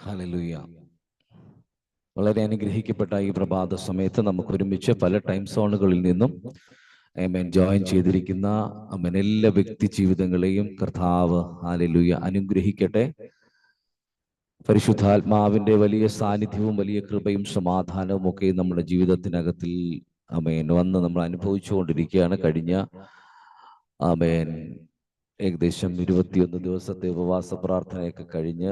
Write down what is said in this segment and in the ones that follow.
Hallelujah. വളരെ അനുഗ്രഹിക്കപ്പെട്ട ഈ പ്രഭാത സമയത്ത് നമുക്ക് ഒരുമിച്ച് പല ടൈം സോണുകളിൽ നിന്നും ജോയിൻ ചെയ്തിരിക്കുന്ന എല്ലാ വ്യക്തി ജീവിതങ്ങളെയും കർത്താവ് ഹല്ലേലൂയ അനുഗ്രഹിക്കട്ടെ. പരിശുദ്ധാത്മാവിന്റെ വലിയ സാന്നിധ്യവും വലിയ കൃപയും സമാധാനവും ഒക്കെ നമ്മുടെ ജീവിതത്തിനകത്തിൽ വന്ന് നമ്മൾ അനുഭവിച്ചുകൊണ്ടിരിക്കുകയാണ്. കഴിഞ്ഞ ഏകദേശം 21 ദിവസത്തെ ഉപവാസ പ്രാർത്ഥനയൊക്കെ കഴിഞ്ഞ്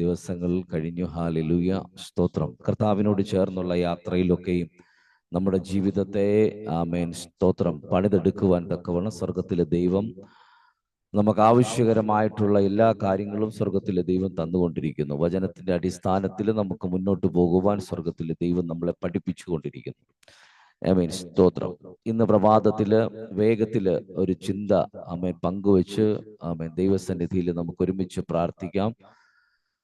ദിവസങ്ങൾ കഴിഞ്ഞു. ഹല്ലേലൂയ, സ്തോത്രം. കർത്താവിനോട് ചേർന്നുള്ള യാത്രയിലൊക്കെയും നമ്മുടെ ജീവിതത്തെ സ്തോത്രം പണിതെടുക്കുവാൻ തക്കവണ്ണം സ്വർഗത്തിലെ ദൈവം നമുക്ക് ആവശ്യകരമായിട്ടുള്ള എല്ലാ കാര്യങ്ങളും സ്വർഗത്തിലെ ദൈവം തന്നുകൊണ്ടിരിക്കുന്നു. വചനത്തിന്റെ അടിസ്ഥാനത്തിൽ നമുക്ക് മുന്നോട്ട് പോകുവാൻ സ്വർഗത്തിലെ ദൈവം നമ്മളെ പഠിപ്പിച്ചുകൊണ്ടിരിക്കുന്നു. സ്തോത്രം. ഇന്ന് പ്രഭാതത്തില് വേഗത്തില് ഒരു ചിന്ത പങ്കുവെച്ച് ദൈവസന്നിധിയിൽ നമുക്ക് ഒരുമിച്ച് പ്രാർത്ഥിക്കാം.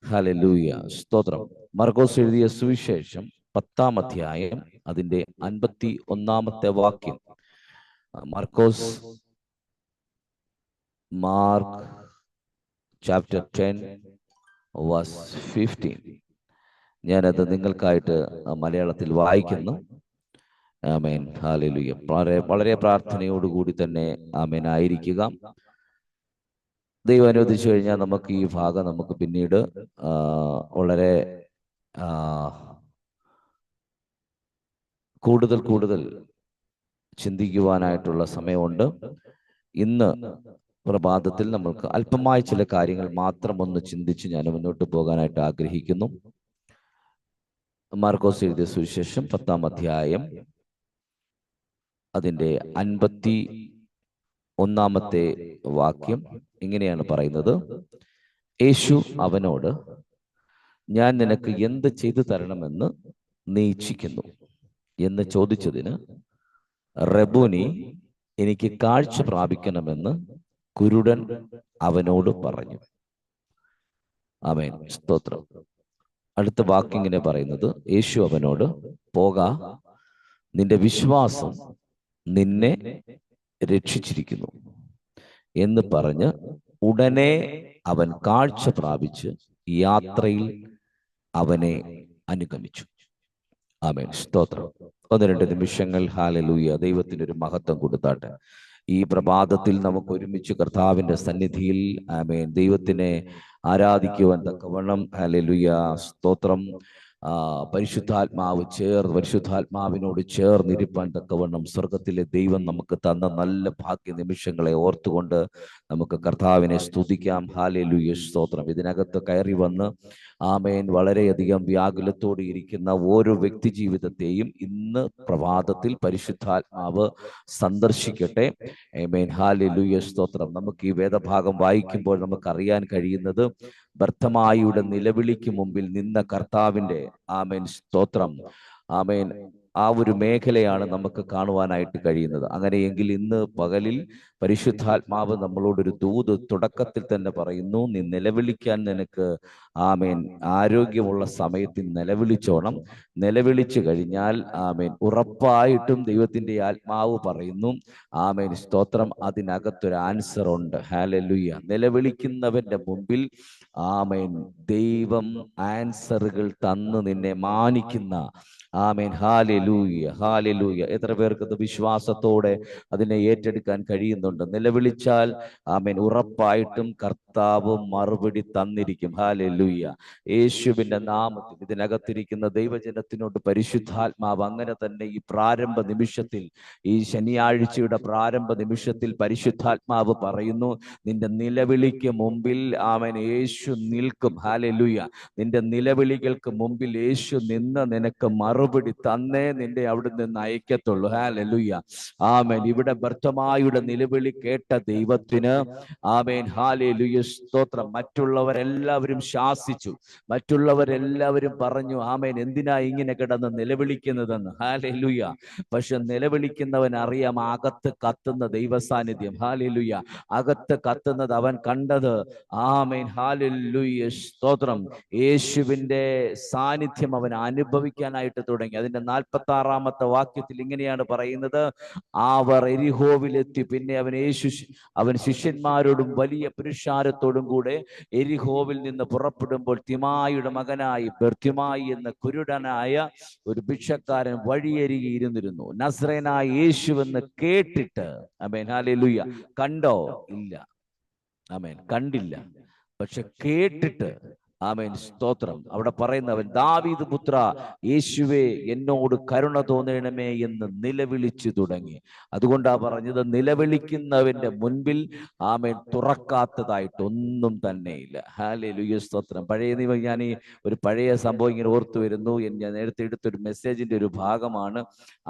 ഹല്ലേലൂയ, സ്തോത്രം. മർക്കോസ് എഴുതിയ സുവിശേഷം 10-ാം അധ്യായം അതിന്റെ 51-ാമത്തെ വാക്യം. Mark chapter 10 verse 15. ഞാനത് നിങ്ങൾക്കായിട്ട് മലയാളത്തിൽ വായിക്കുന്നു. ആമേൻ, ഹല്ലേലൂയ. വളരെ പ്രാർത്ഥനയോടുകൂടി തന്നെ ആമേൻ ആയിരിക്കുക. ദൈവം അനുവദിച്ചു കഴിഞ്ഞാൽ നമുക്ക് ഈ ഭാഗം നമുക്ക് പിന്നീട് വളരെ കൂടുതൽ ചിന്തിക്കുവാനായിട്ടുള്ള സമയമുണ്ട്. ഇന്ന് പ്രഭാതത്തിൽ നമ്മൾക്ക് അല്പമായ ചില കാര്യങ്ങൾ മാത്രം ഒന്ന് ചിന്തിച്ച് ഞാൻ മുന്നോട്ട് പോകാനായിട്ട് ആഗ്രഹിക്കുന്നു. മാർക്കോസ് എഴുതിയ സുവിശേഷം 10-ാം അധ്യായം അതിന്റെ 51-ാമത്തെ വാക്യം ഇങ്ങനെയാണ് പറയുന്നത്. യേശു അവനോട്, ഞാൻ നിനക്ക് എന്ത് ചെയ്തു തരണമെന്ന് നീ ഇച്ഛിക്കുന്നു എന്ന് ചോദിച്ചതിന്, റബ്ബൂനി, എനിക്ക് കാഴ്ച പ്രാപിക്കണമെന്ന് കുരുടൻ അവനോട് പറഞ്ഞു. ആമേൻ, സ്തോത്രം. അടുത്ത വാക്യം ഇങ്ങനെ പറയുന്നത്, യേശു അവനോട്, പോക, നിന്റെ വിശ്വാസം നിന്നെ രക്ഷിച്ചിരിക്കുന്നു എന്ന് പറഞ്ഞ് ഉടനെ അവൻ കാഴ്ച പ്രാപിച്ച് യാത്രയിൽ അവനെ അനുഗമിച്ചു. ആമേൻ, സ്തോത്രം. 1-2 നിമിഷങ്ങൾ ഹല്ലേലൂയ ദൈവത്തിന് ഒരു മഹത്വം കൊടുത്താട്ടെ. ഈ പ്രഭാതത്തിൽ നമുക്ക് ഒരുമിച്ച് കർത്താവിന്റെ സന്നിധിയിൽ ആമേൻ ദൈവത്തിനെ ആരാധിക്കുവാൻ തക്കവണ്ണം ഹല്ലേലൂയ, സ്തോത്രം, പരിശുദ്ധാത്മാവിനോട് ചേർന്നിരിപ്പാൻ തക്കവണ്ണം സ്വർഗത്തിലെ ദൈവം നമുക്ക് തന്ന നല്ല ഭാഗ്യ നിമിഷങ്ങളെ ഓർത്തുകൊണ്ട് നമുക്ക് കർത്താവിനെ സ്തുതിക്കാം. ഹല്ലേലൂയ, സ്തോത്രം. ഇതിനകത്ത് കയറി വന്ന് ആമേൻ വളരെയധികം വ്യാകുലത്തോടെ ഇരിക്കുന്ന ഓരോ വ്യക്തി ജീവിതത്തെയും ഇന്ന് പ്രഭാതത്തിൽ പരിശുദ്ധാത്മാവ് സന്ദർശിക്കട്ടെ. ആമേൻ, ഹല്ലേലൂയ, സ്തോത്രം. നമുക്ക് ഈ വേദഭാഗം വായിക്കുമ്പോൾ നമുക്കറിയാൻ കഴിയുന്നത്, ബർത്തമായിയുടെ നിലവിളിക്ക് മുമ്പിൽ നിന്ന കർത്താവിന്റെ ആമേൻ, സ്തോത്രം, ആമേൻ, ആ ഒരു മേഖലയാണ് നമുക്ക് കാണുവാനായിട്ട് കഴിയുന്നത്. അങ്ങനെയെങ്കിൽ ഇന്ന് പകലിൽ പരിശുദ്ധാത്മാവ് നമ്മളോടൊരു ദൂത് തുടക്കത്തിൽ തന്നെ പറയുന്നു. നീ നിലവിളിക്കാൻ നിനക്ക് ആമേൻ ആരോഗ്യമുള്ള സമയത്ത് നിലവിളിച്ചോണം. നിലവിളിച്ചു കഴിഞ്ഞാൽ ആമേൻ ഉറപ്പായിട്ടും ദൈവത്തിന്റെ ആത്മാവ് പറയുന്നു, ആമേൻ, സ്തോത്രം, അതിനകത്തൊരു ആൻസർ ഉണ്ട്. ഹല്ലേലൂയ. നിലവിളിക്കുന്നവന്റെ മുമ്പിൽ ആമേൻ ദൈവം ആൻസറുകൾ തന്ന് നിന്നെ മാനിക്കുന്ന, ആമേൻ, ഹല്ലേലൂയ, ഹല്ലേലൂയ. എത്ര പേർക്ക് അത് വിശ്വാസത്തോടെ അതിനെ ഏറ്റെടുക്കാൻ കഴിയുന്നുണ്ട്? നിലവിളിച്ചാൽ ആമേൻ ഉറപ്പായിട്ടും കർത്താവ് മറുപടി തന്നിരിക്കും. ഹല്ലേലൂയ. യേശുവിന്റെ നാമത്തിൽ ഇതിനകത്തിരിക്കുന്ന ദൈവജനത്തിനോട് പരിശുദ്ധാത്മാവ് അങ്ങനെ തന്നെ ഈ പ്രാരംഭ നിമിഷത്തിൽ, ഈ ശനിയാഴ്ചയുടെ പ്രാരംഭ നിമിഷത്തിൽ പരിശുദ്ധാത്മാവ് പറയുന്നു, നിന്റെ നിലവിളിക്ക് മുമ്പിൽ ആമേൻ യേശു നിൽക്കും. ഹല്ലേലൂയ. നിന്റെ നിലവിളികൾക്ക് മുമ്പിൽ യേശു നിന്ന് നിനക്ക് മറുപടി തന്നേ നിന്റെ അവിടെ നിന്ന് അയക്കത്തുള്ളൂ. ഹല്ലേലൂയ, ആമേൻ. ഇവിടെ ബർത്തമായിയുടെ നിലവിളി കേട്ട ദൈവത്തിന് ആമേൻ, ഹല്ലേലൂയ, സ്തോത്രം. മറ്റുള്ളവരെല്ലാവരും ശാസിച്ചു, മറ്റുള്ളവരെല്ലാവരും പറഞ്ഞു, ആമേൻ, എന്തിനാ ഇങ്ങനെ കിടന്ന് നിലവിളിക്കുന്നതെന്ന്. ഹല്ലേലൂയ. പക്ഷെ നിലവിളിക്കുന്നവൻ അറിയാം അകത്ത് കത്തുന്ന ദൈവസാന്നിധ്യം. ഹല്ലേലൂയ. അകത്ത് കത്തുന്നത് അവൻ കണ്ടത്. ആമേൻ, ഹല്ലേലൂയ, സ്തോത്രം. യേശുവിന്റെ സാന്നിധ്യം അവൻ അനുഭവിക്കാനായിട്ട് തുടങ്ങി. അതിന്റെ 46-ാമത്തെ വാക്യത്തിൽ ഇങ്ങനെയാണ് പറയുന്നത്, അവർ എരിഹോവിലെത്തി. പിന്നെ അവൻ ശിഷ്യന്മാരോടും വലിയ പുരുഷാരത്തോടും സമാധാനത്തോടും കൂടെ എരിഹോവിൽ നിന്ന് പുറപ്പെടുമ്പോൾ തിമായിയുടെ മകനായി ബർത്തിമായി എന്ന കുരുടനായ ഒരു ഭിക്ഷക്കാരൻ വഴിയരികെ ഇരുന്നിരുന്നു. നസ്രേനായ യേശുവെന്ന് കേട്ടിട്ട്, ആമേൻ ഹല്ലേലൂയ, കണ്ടോ? ഇല്ല, ആമേൻ, കണ്ടില്ല, പക്ഷെ കേട്ടിട്ട്, ആമേൻ സ്തോത്രം, അവിടെ പറയുന്നവൻ ദാവീദ് പുത്ര യേശുവേ എന്നോട് കരുണ തോന്നണമേ എന്ന് നിലവിളിച്ചു തുടങ്ങി. അതുകൊണ്ടാ പറഞ്ഞത്, നിലവിളിക്കുന്നവന്റെ മുൻപിൽ ആമേൻ തുറക്കാത്തതായിട്ട് ഒന്നും തന്നെയില്ല. ഹല്ലേലൂയ സ്തോത്രം. പഴയ നിയമം, ഞാൻ ഈ ഒരു പഴയ സംഭവം ഇങ്ങനെ ഓർത്തു വരുന്നു. ഞാൻ നേരത്തെ എടുത്തൊരു മെസ്സേജിന്റെ ഒരു ഭാഗമാണ്.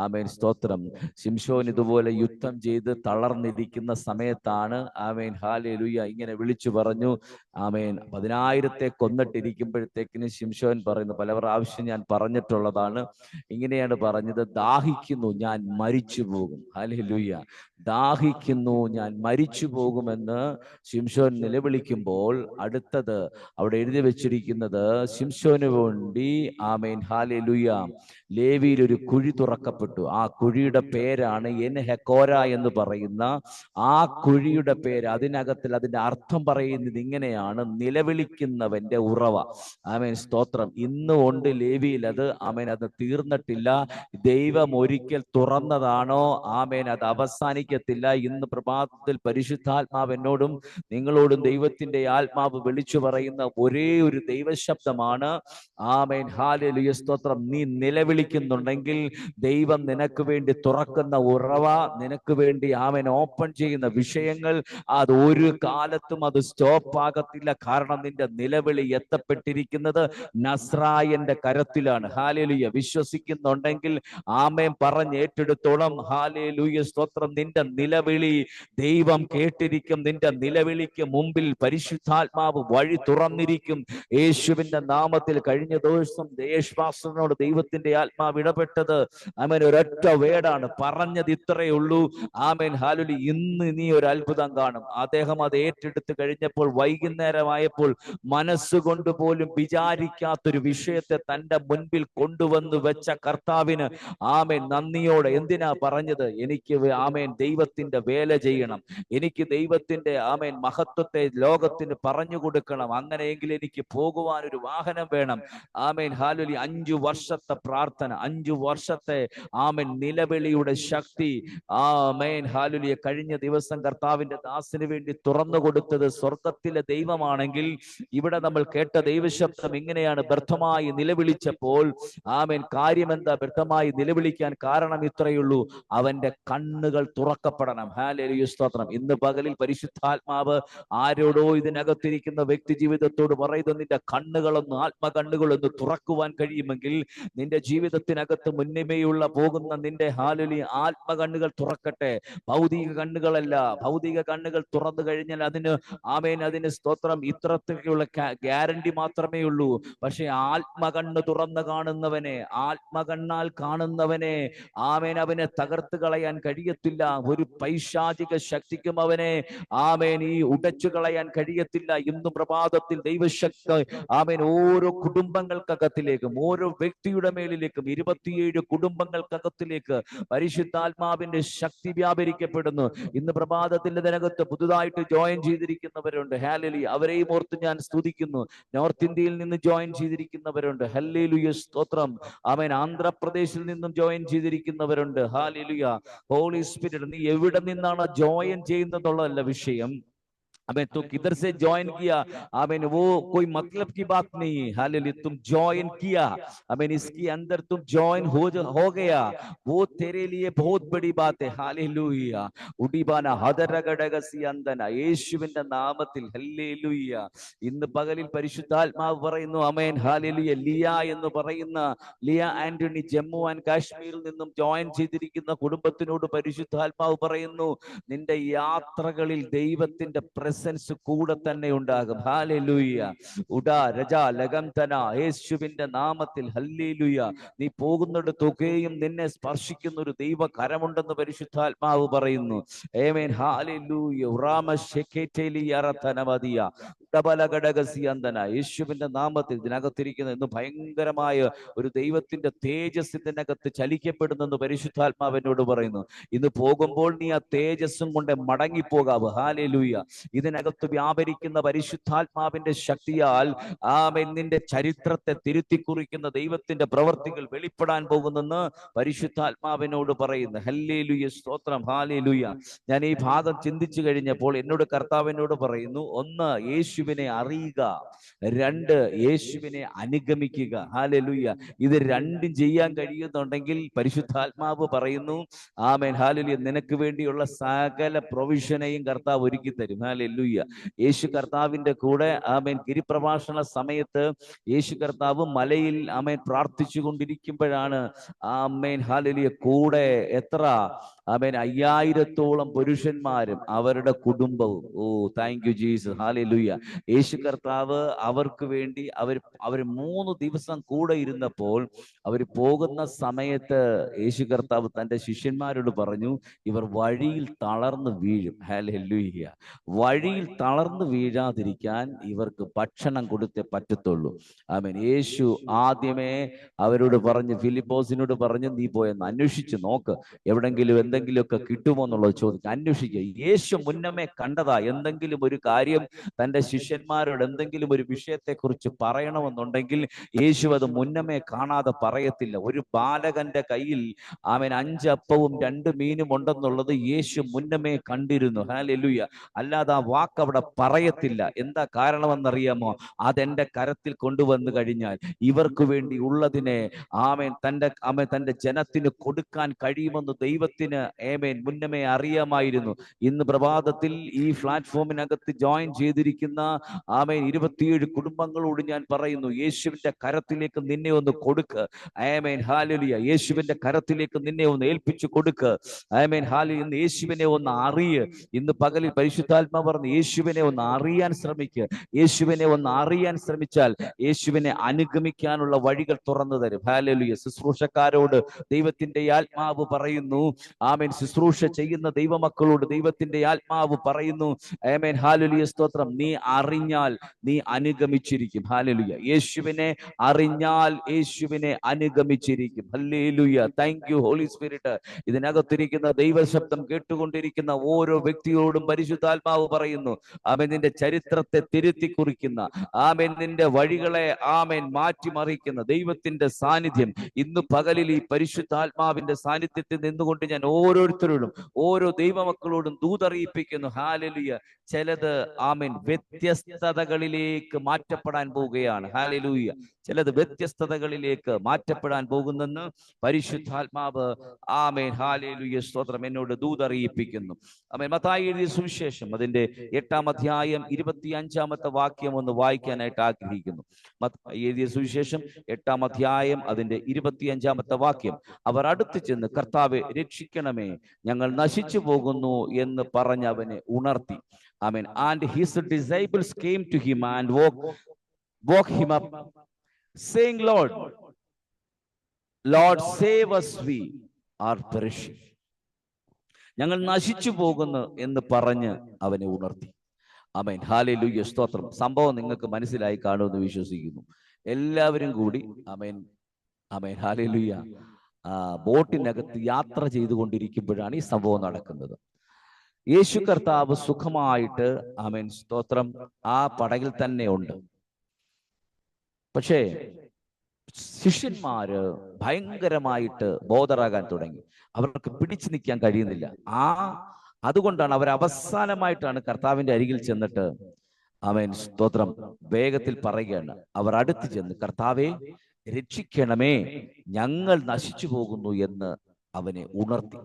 ആമേൻ സ്തോത്രം. ശിംശോൻ ഇതുപോലെ യുദ്ധം ചെയ്ത് തളർന്നിരിക്കുന്ന സമയത്താണ് ആമേൻ ഹല്ലേലൂയ ഇങ്ങനെ വിളിച്ചു പറഞ്ഞു. ആമേൻ 10,000 കൊന്നിട്ടിരിക്കുമ്പോഴത്തേക്കിന് ശിംശോൻ പറയുന്നു, പല പ്രാവശ്യം ഞാൻ പറഞ്ഞിട്ടുള്ളതാണ്, ഇങ്ങനെയാണ് പറഞ്ഞത്, ദാഹിക്കുന്നു, ഞാൻ മരിച്ചു പോകും. ഹല്ലേലൂയ, ദാഹിക്കുന്നു, ഞാൻ മരിച്ചു പോകുമെന്ന് ശിംശോൻ നിലവിളിക്കുമ്പോൾ അടുത്തത് അവിടെ എഴുതി വെച്ചിരിക്കുന്നത്, ശിംശോന് വേണ്ടി ആമേൻ ഹല്ലേലൂയ ലേവിയിൽ ഒരു കുഴി തുറക്കപ്പെട്ടു. ആ കുഴിയുടെ പേരാണ് എൻഹെക്കോര എന്ന് പറയുന്ന ആ കുഴിയുടെ പേര്. അതിനകത്തിൽ അതിന്റെ അർത്ഥം പറയുന്നത് ഇങ്ങനെയാണ്, നിലവിളിക്കുന്നവന്റെ ഉറവ. ആമേൻ സ്തോത്രം. ഇന്ന് ഉണ്ട് ലേവിയിൽ അത്. ആമേൻ, അത് തീർന്നിട്ടില്ല. ദൈവം ഒരിക്കൽ തുറന്നതാണോ, ആമേൻ, അത് അവസാനിക്കത്തില്ല. ഇന്ന് പ്രഭാതത്തിൽ പരിശുദ്ധാത്മാവ് എന്നോടും നിങ്ങളോടും ദൈവത്തിന്റെ ആത്മാവ് വിളിച്ചു പറയുന്ന ഒരേ ഒരു ദൈവശബ്ദമാണ്, ആമേൻ ഹല്ലേലൂയ സ്തോത്രം. നീ നിലവിളിക്കുന്നുണ്ടെങ്കിൽ ദൈവം നിനക്ക് വേണ്ടി തുറക്കുന്ന ഉറവ, നിനക്ക് വേണ്ടി ആമേൻ ഓപ്പൺ ചെയ്യുന്ന വിഷയങ്ങൾ, അത് ഒരു കാലത്തും അത് സ്റ്റോപ്പ് ആകത്തില്ല. കാരണം നിന്റെ നിലവിളി എത്തപ്പെട്ടിരിക്കുന്നത് നസ്രായന്റെ കരത്തിലാണ്. ഹല്ലേലൂയ. വിശ്വസിക്കുന്നുണ്ടെങ്കിൽ ആമേൻ പറഞ്ഞ് ഏറ്റെടുത്തോളം. ഹല്ലേലൂയ സ്തോത്രം. നിന്റെ നിലവിളി ദൈവം കേട്ടിരിക്കും. നിന്റെ നിലവിളിക്ക് മുമ്പിൽ പരിശുദ്ധാത്മാവ് വഴി തുറന്നിരിക്കും. യേശുവിന്റെ നാമത്തിൽ. കഴിഞ്ഞ ദിവസം യേശുദാസനോട് ദൈവത്തിന്റെ ആത്മാവ് ഇടപെട്ടത് ആമേൻ ഒരൊറ്റ വേടാണ് പറഞ്ഞത്, ഇത്രയേ ഉള്ളൂ. Amen hallelujah. ഇന്ന് നീ ഒരു അത്ഭുതം കാണും. അദ്ദേഹം അത് ഏറ്റെടുത്ത് കഴിഞ്ഞപ്പോൾ വൈകുന്നേരമായപ്പോൾ മനസ്സുകൊണ്ട് പോലും വിചാരിക്കാത്തൊരു വിഷയത്തെ തന്റെ മുൻപിൽ കൊണ്ടുവന്ന് വെച്ച കർത്താവിന് ആമേൻ നന്ദിയോടെ. എന്തിനാ പറഞ്ഞത്? എനിക്ക് ആമേൻ ദൈവത്തിന്റെ വേല ചെയ്യണം, എനിക്ക് ദൈവത്തിന്റെ ആമേൻ മഹത്വത്തെ ലോകത്തിന് പറഞ്ഞു കൊടുക്കണം. അങ്ങനെയെങ്കിൽ എനിക്ക് പോകുവാൻ ഒരു വാഹനം വേണം. Amen hallelujah. 5 വർഷത്തെ പ്രാർത്ഥന, 5 വർഷത്തെ ആമേൻ നിലവിളിയുടെ ശക്തി, ആമേൻ ഹല്ലേലൂയ. കഴിഞ്ഞ ദിവസം കർത്താവിന്റെ ദാസന് വേണ്ടി തുറന്നു കൊടുത്തത് സ്വർഗത്തിലെ ദൈവമാണെങ്കിൽ, ഇവിടെ നമ്മൾ കേട്ട ദൈവശബ്ദം ഇങ്ങനെയാണ്, വ്യർത്ഥമായി നിലവിളിച്ചപ്പോൾ. ആമേൻ, കാര്യമെന്താ വ്യർത്ഥമായി നിലവിളിക്കാൻ കാരണം? ഇത്രയുള്ളൂ, അവന്റെ കണ്ണുകൾ തുറക്കപ്പെടണം. ഹല്ലേലൂയ സ്തോത്രം. ഇന്ന് പകലിൽ പരിശുദ്ധാത്മാവ് ആരോടോ ഇതിനകത്തിരിക്കുന്ന വ്യക്തി ജീവിതത്തോട് പറയുന്നു, നിന്റെ കണ്ണുകളൊന്ന്, ആത്മകണ്ണുകളൊന്ന് തുറക്കുവാൻ കഴിയുമെങ്കിൽ നിന്റെ ജീവിതത്തിനകത്ത് മുന്നമേയുള്ള പോകുന്ന നിന്റെ ഹല്ലേലൂയ ആത്മകണ്ണുകൾ തുറക്കട്ടെ. ഭൗതിക കണ്ണുകളല്ല. ഭൗതിക കണ്ണുകൾ തുറന്നു കഴിഞ്ഞാൽ അതിന് ആമേൻ, അതിന് സ്തോത്രം, ഇത്രത്തേക്കുള്ള ഗ്യാരണ്ടി മാത്രമേ ഉള്ളൂ. പക്ഷെ ആത്മകണ്ണ് തുറന്ന് കാണുന്നവനെ, ആത്മകണ്ണാൽ കാണുന്നവനെ ആമേൻ അവനെ തകർത്ത് കളയാൻ കഴിയത്തില്ല. ഒരു പൈശാചിക ശക്തിക്കും അവനെ ആമേൻ ഈ ഉടച്ചു കളയാൻ കഴിയത്തില്ല. ഇന്ന് പ്രഭാതത്തിൽ ദൈവശക്തി ആമേൻ ഓരോ കുടുംബങ്ങൾക്കകത്തിലേക്കും, ഓരോ വ്യക്തിയുടെ മേലിലേക്കും, 27 കുടുംബങ്ങൾക്കകത്തിലേക്ക് പരിശുദ്ധാത്മാവിന്റെ ശക്തി വ്യാപരിക്കപ്പെടുന്നു. ഇന്ന് പ്രഭാതത്തിൽ ഇതിനകത്ത് പുതുതായിട്ട് ജോയിൻ ചെയ്തിരിക്കുന്നവരുണ്ട്. ഹല്ലേലൂയ. അവരെയും ഓർത്ത് ഞാൻ സ്തുതിക്കുന്നു. നോർത്ത് ഇന്ത്യയിൽ നിന്ന് ജോയിൻ ചെയ്തിരിക്കുന്നവരുണ്ട്. ഹല്ലേലൂയ സ്തോത്രം. ആമേൻ. ആന്ധ്രാപ്രദേശിൽ നിന്നും ജോയിൻ ചെയ്തിരിക്കുന്നവരുണ്ട്. ഹല്ലേലൂയ. ഹോളി സ്പിരിറ്റ്, നീ എവിടെ നിന്നാണ് ജോയിൻ ചെയ്യുന്നതെന്നുള്ളതല്ല വിഷയം. अबे तो किधर से ज्वाइन किया, अबे वो कोई मतलब की बात नहीं है। हालेलुया, तुम ज्वाइन किया, अबे इसके अंदर तुम ज्वाइन हो गया, वो तेरे लिए बहुत बड़ी बात है। हालेलुया. ഉടിബാന ഹദരഗടകസി അന്തന യേശുവിന്റെ നാമത്തിൽ ഹല്ലേലൂയ. ഇന്ന് പകലിൽ പരിശുദ്ധാത്മാവ് പറയുന്നു, ആമേൻ ഹല്ലേലൂയ. ലിയ എന്ന് പറയുന്ന ലിയ ആന്റണി ജമ്മു ആൻഡ് കാശ്മീരിൽ നിന്നും ജോയിൻ ചെയ്തിരിക്കുന്ന കുടുംബത്തിനോട് പരിശുദ്ധാത്മാവ് പറയുന്നു, നിന്റെ യാത്രകളിൽ ദൈവത്തിന്റെ പ്രസൻസ് കൂടെ തന്നെ ഉണ്ടാകും. ഹല്ലേലൂയ. ഉഡാ രജാ ലഗംതന യേശുവിന്റെ നാമത്തിൽ ഹല്ലേലൂയ. നീ പോകുന്നിടത്തൊക്കെയും നിന്നെ സ്പർശിക്കുന്ന ഒരു ദൈവ കരമുണ്ടെന്ന് പരിശുദ്ധാത്മാവ് പറയുന്നു. Amen hallelujah. ഉറാമ ശെകേറ്റേലി അറതനവദിയ യേശുവിന്റെ നാമത്തിൽ ഇതിനകത്തിരിക്കുന്ന ഇന്ന് ഭയങ്കരമായ ഒരു ദൈവത്തിന്റെ തേജസ് ഇതിനകത്ത് ചലിക്കപ്പെടുന്നെന്ന് പരിശുദ്ധാത്മാവിനോട് പറയുന്നു. ഇന്ന് പോകുമ്പോൾ നീ ആ തേജസ്സും കൊണ്ട് മടങ്ങിപ്പോകാവ്. ഹല്ലേലൂയ. ഇതിനകത്ത് വ്യാപരിക്കുന്ന പരിശുദ്ധാത്മാവിന്റെ ശക്തിയാൽ ആമേൻ നിന്റെ ചരിത്രത്തെ തിരുത്തി കുറിക്കുന്ന ദൈവത്തിന്റെ പ്രവർത്തികൾ വെളിപ്പെടാൻ പോകുന്നെന്ന് പരിശുദ്ധാത്മാവിനോട് പറയുന്നു. ഹല്ലേലൂയ, സ്തോത്രം, ഹല്ലേലൂയ. ഞാൻ ഈ ഭാഗം ചിന്തിച്ചു കഴിഞ്ഞപ്പോൾ എന്നോട് കർത്താവിനോട് പറയുന്നു, ഒന്ന്, യേശുവിനെ അറിയുക, രണ്ട്, യേശുവിനെ അനുഗമിക്കുക. ഹല്ലേലൂയ. ഇത് രണ്ടും ചെയ്യാൻ കഴിയുന്നുണ്ടെങ്കിൽ പരിശുദ്ധാത്മാവ് പറയുന്നു, ആമേൻ, ഹല്ലേലൂയ, നിനക്ക് വേണ്ടിയുള്ള സകല പ്രൊവിഷനെയും കർത്താവ് ഒരുക്കി തരും. ഹല്ലേലൂയ. യേശു കർത്താവിന്റെ കൂടെ ആമേൻ ഗിരിപ്രഭാഷണ സമയത്ത് യേശു കർത്താവ് മലയിൽ ആമേൻ പ്രാർത്ഥിച്ചു കൊണ്ടിരിക്കുമ്പോഴാണ് ആമേൻ, ഹല്ലേലൂയ, കൂടെ എത്ര ആമേൻ 5000-ഓളം പുരുഷന്മാരും അവരുടെ കുടുംബവും. ഓ, താങ്ക് യു ജീസസ്, ഹല്ലേലൂയ. യേശു കർത്താവ് അവർക്ക് വേണ്ടി അവർ 3 ദിവസം കൂടെ ഇരുന്നപ്പോൾ അവർ പോകുന്ന സമയത്ത് യേശു കർത്താവ് തന്റെ ശിഷ്യന്മാരോട് പറഞ്ഞു, ഇവർ വഴിയിൽ തളർന്നു വീഴും. ഹല്ലേലൂയ. വഴിയിൽ തളർന്നു വീഴാതിരിക്കാൻ ഇവർക്ക് ഭക്ഷണം കൊടുത്തേ പറ്റത്തുള്ളൂ. ആമേൻ. യേശു ആദ്യമേ അവരോട് പറഞ്ഞു, ഫിലിപ്പോസിനോട് പറഞ്ഞു, നീ പോയെന്ന് അന്വേഷിച്ച് നോക്ക്, എവിടെങ്കിലും എന്തെങ്കിലുമൊക്കെ കിട്ടുമോ എന്നുള്ളത് ചോദിക്കുക, അന്വേഷിക്കുക. യേശു മുന്നമേ കണ്ടതാ എന്തെങ്കിലും ഒരു കാര്യം തന്റെ ശിഷ്യന്മാരോട് എന്തെങ്കിലും ഒരു വിഷയത്തെ കുറിച്ച് പറയണമെന്നുണ്ടെങ്കിൽ യേശു അത് മുന്നമേ കാണാതെ പറയത്തില്ല. ഒരു ബാലകന്റെ കയ്യിൽ അവൻ 5 അപ്പവും 2 മീനും ഉണ്ടെന്നുള്ളത് യേശു മുന്നമേ കണ്ടിരുന്നു. ഹല്ലേലൂയ. അല്ലാതെ ആ വാക്ക് അവിടെ പറയത്തില്ല. എന്താ കാരണമെന്നറിയാമോ? അതെന്റെ കരത്തിൽ കൊണ്ടുവന്നു കഴിഞ്ഞാൽ ഇവർക്ക് വേണ്ടി ഉള്ളതിനെ തന്റെ ജനത്തിന് കൊടുക്കാൻ കഴിയുമെന്ന് ദൈവത്തിന് മുന്നമേ അറിയാമായിരുന്നു. ഇന്ന് പ്രഭാതത്തിൽ ഈ പ്ലാറ്റ്ഫോമിനകത്ത് ജോയിൻ ചെയ്തിരിക്കുന്ന 27 കുടുംബങ്ങളോട് ഞാൻ പറയുന്നു, യേശുവിന്റെ കരത്തിലേക്ക് നിന്നെ ഒന്ന് കൊടുക്ക്. ആമേൻ, ഹല്ലേലൂയ. യേശുവിന്റെ കരത്തിലേക്ക് നിന്നെ ഒന്ന് ഏൽപ്പിച്ചു കൊടുക്ക്. ആമേൻ, ഹല്ലേലൂയ. ഇന്ന് യേശുവിനെ ഒന്ന് അറിയ്. ഇന്ന് പകലിൽ പരിശുദ്ധാത്മാവ് പറഞ്ഞു, യേശുവിനെ ഒന്ന് അറിയാൻ ശ്രമിക്കുക. യേശുവിനെ ഒന്ന് അറിയാൻ ശ്രമിച്ചാൽ യേശുവിനെ അനുഗമിക്കാനുള്ള വഴികൾ തുറന്നു തരും. ഹല്ലേലൂയ. ശുശ്രൂഷക്കാരോട് ദൈവത്തിന്റെ ആത്മാവ് പറയുന്നു, ആമേൻ, ശുശ്രൂഷ ചെയ്യുന്ന ദൈവമക്കളോട് ദൈവത്തിന്റെ ആത്മാവ് പറയുന്നു, ആമേൻ, ഹല്ലേലൂയ, സ്തോത്രം, നീ അറിഞ്ഞാൽ നീ അനുഗമിച്ചിരിക്കും. ഹല്ലേലൂയ. യേശുവിനെ അറിഞ്ഞാൽ യേശുവിനെ അനുഗമിച്ചിരിക്കും. Hallelujah. Thank you Holy Spirit. ഇതിനകത്തിരിക്കുന്ന ദൈവശബ്ദം കേട്ടുകൊണ്ടിരിക്കുന്ന ഓരോ വ്യക്തിയോടും പരിശുദ്ധാത്മാവ് പറയുന്നു, ആമേൻ, നിന്റെ ചരിത്രത്തെ തിരുത്തി കുറിക്കുന്ന, ആമേൻ, നിന്റെ വഴികളെ ആമേൻ മാറ്റിമറിക്കുന്ന ദൈവത്തിന്റെ സാന്നിധ്യം ഇന്ന് പകലിൽ ഈ പരിശുദ്ധാത്മാവിന്റെ സാന്നിധ്യത്തിൽ നിന്നുകൊണ്ട് ഞാൻ ഓരോരുത്തരോടും ഓരോ ദൈവമക്കളോടും ദൂതറിയിപ്പിക്കുന്നു. ഹല്ലേലൂയ. ചിലത് ആമേൻ വ്യത്യസ്തതകളിലേക്ക് മാറ്റപ്പെടാൻ പോവുകയാണ്. ഹല്ലേലൂയ. ചിലത് വ്യത്യസ്തതകളിലേക്ക് മാറ്റപ്പെടാൻ പോകുന്നെന്ന് പരിശുദ്ധാത്മാവ് ആമേൻ, ഹല്ലേലൂയ, സ്തോത്രം, എന്നോട് ദൂതറിയിപ്പിക്കുന്നു. ആമേൻ. മത്തായി എഴുതിയ സുവിശേഷം അതിന്റെ 8-ാം അധ്യായം 25-ാമത്തെ വാക്യം ഒന്ന് വായിക്കാനായിട്ട് ആഗ്രഹിക്കുന്നു. മത്തായി എഴുതിയ സുവിശേഷം 8-ാം അധ്യായം അതിന്റെ 25-ാമത്തെ വാക്യം. അവർ അടുത്ത് ചെന്ന്, കർത്താവേ, രക്ഷിക്കണമേ, ഞങ്ങൾ നശിച്ചു പോകുന്നു എന്ന് പറഞ്ഞ് അവനെ ഉണർത്തി. ആമേൻ. And his disciples came to him and woke him up, saying, Lord, save us, we are perishing. ഞങ്ങൾ നശിച്ചു പോകുന്നു എന്ന് പറഞ്ഞ് അവനെ ഉണർത്തി. ആമേൻ, ഹല്ലേലൂയ, സ്തോത്രം. സംഭവം നിങ്ങൾക്ക് മനസ്സിലായി കാണുമെന്ന് വിശ്വസിക്കുന്നു. എല്ലാവരും കൂടി ആമേൻ, ആമേൻ, ഹല്ലേലൂയ, ബോട്ടിനകത്ത് യാത്ര ചെയ്തുകൊണ്ടിരിക്കുമ്പോഴാണ് ഈ സംഭവം നടക്കുന്നത്. യേശു കർത്താവ് സുഖമായിട്ട്, ആമേൻ, സ്തോത്രം, ആ പടകിൽ തന്നെ ഉണ്ട്. പക്ഷേ ശിഷ്യന്മാര് ഭയങ്കരമായിട്ട് ബോധറാകാൻ തുടങ്ങി. അവർക്ക് പിടിച്ചു നിൽക്കാൻ കഴിയുന്നില്ല. അതുകൊണ്ടാണ് അവർ അവസാനമായിട്ടാണ് കർത്താവിന്റെ അരികിൽ ചെന്നിട്ട്, ആമേൻ, സ്തോത്രം, വേഗത്തിൽ പറയുകയാണ്. അവർ അടുത്ത് ചെന്ന്, കർത്താവേ, രക്ഷിക്കണമേ, ഞങ്ങൾ നശിച്ചു പോകുന്നു എന്ന് അവനെ ഉണർത്തി.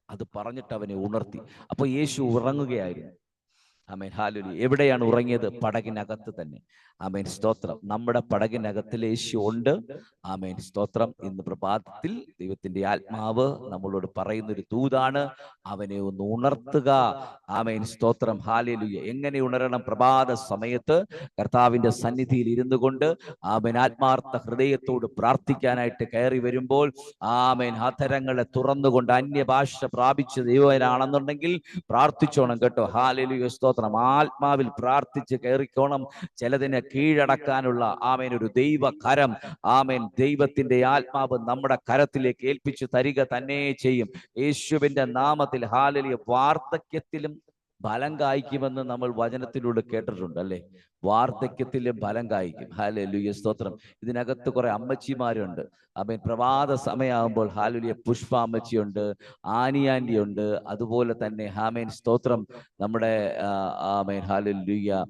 അത് പറഞ്ഞിട്ട് അവനെ ഉണർത്തി. അപ്പൊ യേശു ഉറങ്ങുകയായിരുന്നു. ആമേൻ, ഹല്ലേലൂയ. എവിടെയാണ് ഉറങ്ങിയത്? പടകിനകത്ത് തന്നെ. ആമേൻ, സ്തോത്രം. നമ്മുടെ പടകിനകത്തിൽ യേശു ഉണ്ട്. ആമേൻ, സ്തോത്രം. ഇന്ന് പ്രഭാതത്തിൽ ദൈവത്തിന്റെ ആത്മാവ് നമ്മളോട് പറയുന്നൊരു ദൂതാണ്, അവനെ ഒന്ന് ഉണർത്തുക. ആമേൻ, സ്തോത്രം, ഹല്ലേലൂയ. എങ്ങനെ ഉണരണം? പ്രഭാത സമയത്ത് കർത്താവിന്റെ സന്നിധിയിൽ ഇരുന്നു കൊണ്ട്, ആമേൻ, ആത്മാർത്ഥ ഹൃദയത്തോട് പ്രാർത്ഥിക്കാനായിട്ട് കയറി വരുമ്പോൾ, ആമേൻ, അധരങ്ങളെ തുറന്നുകൊണ്ട് അന്യഭാഷ പ്രാപിച്ച ദൈവനാണെന്നുണ്ടെങ്കിൽ പ്രാർത്ഥിച്ചോണം കേട്ടോ. ഹല്ലേലൂയ, സ്തോത്രം. സ്തോത്രം. ആത്മാവിൽ പ്രാർത്ഥിച്ച് കയറിക്കോണം. ചിലതിനെ കീഴടക്കാനുള്ള ആമേൻ ഒരു ദൈവകരം, ആമേൻ, ദൈവത്തിന്റെ ആത്മാവ് നമ്മുടെ കരത്തിലേക്ക് ഏൽപ്പിച്ചു തരിക തന്നെ ചെയ്യും യേശുവിന്റെ നാമത്തിൽ. ഹല്ലേലൂയ. വാർദ്ധക്യത്തിലും ഫലം കായ്ക്കുമെന്ന് നമ്മൾ വചനത്തിലൂടെ കേട്ടിട്ടുണ്ട് അല്ലേ? വാർദ്ധക്യത്തിലും ഫലം കായ്ക്കും. ഹല്ലേലൂയ, സ്തോത്രം. ഇതിനകത്ത് കുറെ അമ്മച്ചിമാരുണ്ട്. ആമേൻ. പ്രഭാത സമയമാകുമ്പോൾ ഹല്ലേലൂയ പുഷ്പ അമ്മച്ചിയുണ്ട്, ആനി ആന്റി ഉണ്ട്, അതുപോലെ തന്നെ ആമേൻ സ്തോത്രം നമ്മുടെ ആമേൻ ഹല്ലേലൂയ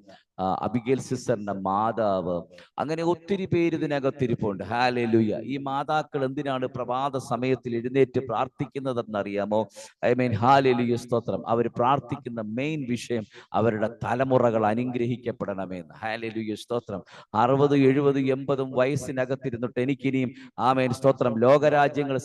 അബിഗേൽ സിസ്റ്ററിന്റെ മാതാവ്, അങ്ങനെ ഒത്തിരി പേര് ഇതിനകത്തിരിപ്പുണ്ട്. ഹല്ലേലൂയ. ഈ മാതാക്കൾ എന്തിനാണ് പ്രഭാത സമയത്തിൽ എഴുന്നേറ്റ് പ്രാർത്ഥിക്കുന്നതെന്ന് അറിയാമോ? ആമേൻ ഹല്ലേലൂയ, സ്തോത്രം. അവർ പ്രാർത്ഥിക്കുന്ന മെയിൻ വിഷയം അവരുടെ തലമുറകൾ അനുഗ്രഹിക്കപ്പെടണമെന്ന്. ഹല്ലേലൂയ, സ്തോത്രം. 60, 70, 80 വയസ്സിനകത്തിരുന്നിട്ട് എനിക്കിനിയും ആമേൻ സ്തോത്രം ലോകരാജ്യങ്ങൾ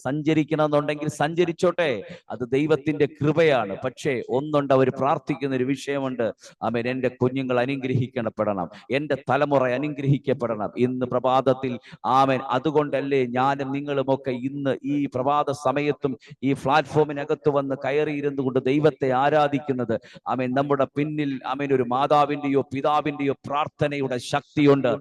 സഞ്ചരിക്കണമെന്നുണ്ടെങ്കിൽ സഞ്ചരിച്ചോട്ടെ, അത് ദൈവത്തിന്റെ കൃപയാണ്. പക്ഷേ ഒന്നുണ്ട്, അവർ പ്രാർത്ഥിക്കുന്ന ഒരു വിഷയമുണ്ട്. ആമേൻ, എന്റെ കുഞ്ഞുങ്ങൾ അനുഗ്രഹിക്കപ്പെടണം, എന്റെ തലമുറ അനുഗ്രഹിക്കപ്പെടണം. ഇന്ന് പ്രഭാതത്തിൽ ആമേൻ, അതുകൊണ്ടല്ലേ ഞാനും നിങ്ങളുമൊക്കെ ഇന്ന് ഈ പ്രഭാത സമയത്തും ഈ പ്ലാറ്റ്ഫോമിനകത്ത് വന്ന് കയറിയിരുന്നു കൊണ്ട് ദൈവത്തെ ആരാധിക്കുന്നത്. ആമേൻ, നമ്മുടെ പിന്നിൽ ആമേൻ ഒരു മാതാവിന്റെയോ പിതാവിന്റെയോ പ്രാർത്ഥനയുടെ ശക്തിയുണ്ട്.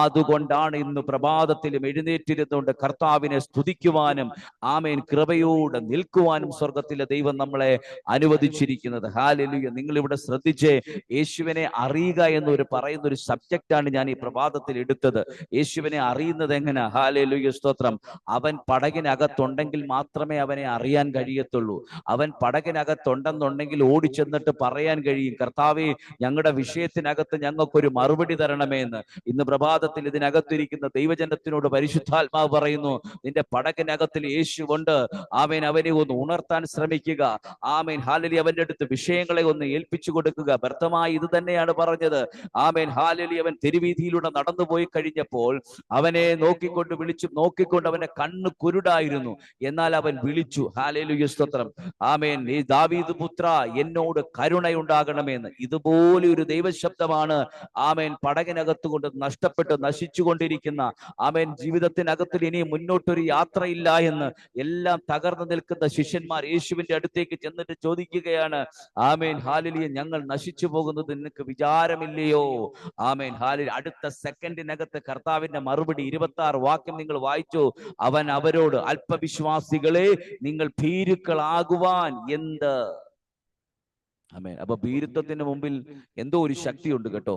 അതുകൊണ്ടാണ് ഇന്ന് പ്രഭാതത്തിലും എഴുന്നേറ്റിരുന്നുകൊണ്ട് കർത്താവിനെ സ്തുതിക്കുവാനും ആമേൻ കൃപയോടെ നിൽക്കുവാനും സ്വർഗത്തിലെ ദൈവം നമ്മളെ അനുവദിച്ചിരിക്കുന്നത്. ഹല്ലേലൂയ. നിങ്ങൾ ഇവിടെ ശ്രദ്ധിച്ചേ, യേശുവിനെ അറിയുക എന്നൊരു പറയുന്ന ഒരു സബ്ജക്റ്റാണ് ഞാൻ ഈ പ്രഭാതത്തിൽ എടുത്തത്. യേശുവിനെ അറിയുന്നത് എങ്ങനെ? ഹല്ലേലൂയ, സ്തോത്രം. അവൻ പടകിനകത്തുണ്ടെങ്കിൽ മാത്രമേ അവനെ അറിയാൻ കഴിയത്തുള്ളൂ. അവൻ പടകിനകത്തുണ്ടെന്നുണ്ടെങ്കിൽ ഓടിച്ചെന്നിട്ട് പറയാൻ കഴിയും, കർത്താവേ, ഞങ്ങളുടെ വിഷയത്തിനകത്ത് ഞങ്ങൾക്കൊരു മറുപടി തരണമേന്ന്. ഇന്ന് പ്രഭാതത്തിൽ ഇതിനകത്തിരിക്കുന്ന ദൈവജനത്തിനോട് പരിശുദ്ധാത്മാവ് പറയുന്നു, നിന്റെ പടകിനകത്തിൽ യേശുവുണ്ട്. ആമേൻ, അവനെ ഒന്ന് ഉണർത്താൻ ശ്രമിക്കുക. Amen hallelujah. അവന്റെ അടുത്ത് വിഷയങ്ങളെ ഒന്ന് ഏൽപ്പിച്ചു കൊടുക്കുക. വ്യർത്ഥമായി ഇത് തന്നെയാണ് പറഞ്ഞത്. Amen hallelujah. അവൻ തെരുവീതിയിലൂടെ നടന്നു പോയി കഴിഞ്ഞപ്പോൾ അവനെ നോക്കിക്കൊണ്ട് അവന്റെ കണ്ണ് കുരുടായിരുന്നു, എന്നാൽ അവൻ വിളിച്ചു. ഹല്ലേലൂയ, സ്തോത്രം. ആമേൻ, ഈ ദാവീദ് പുത്ര, എന്നോട് കരുണയുണ്ടാകണമെന്ന്. ഇതുപോലെ ഒരു ദൈവശബ്ദമാണ് ആമേൻ പടകിനകത്ത് കൊണ്ട് നഷ്ടപ്പെട്ട് നശിച്ചുകൊണ്ടിരിക്കുന്ന, ആമേൻ ജീവിതത്തിനകത്തിൽ ഇനി മുന്നോട്ടൊരു യാത്രയില്ല എന്ന് എല്ലാം തകർന്നു നിൽക്കുന്ന ശിഷ്യന്മാർ യേശുവിന്റെ അടുത്തേക്ക് ചെന്നിട്ട് ചോദിക്കുകയാണ്, ആമേൻ ഹല്ലേലൂയ, ഞങ്ങൾ നശിച്ചു പോകുന്നത് നിനക്ക് വിചാരമില്ലയോ? Amen hallelujah. അടുത്ത സെക്കൻഡിനകത്ത് കർത്താവിന്റെ മറുപടി 26 വാക്യം നിങ്ങൾ വായിച്ചു. അവൻ അവരോട്, അല്പവിശ്വാസികളെ, നിങ്ങൾ ഭീരുക്കളാകുവാൻ എന്ത്? ആമേൻ. അപ്പൊ ഭീരുത്വത്തിന് മുമ്പിൽ എന്തോ ഒരു ശക്തിയുണ്ട് കേട്ടോ.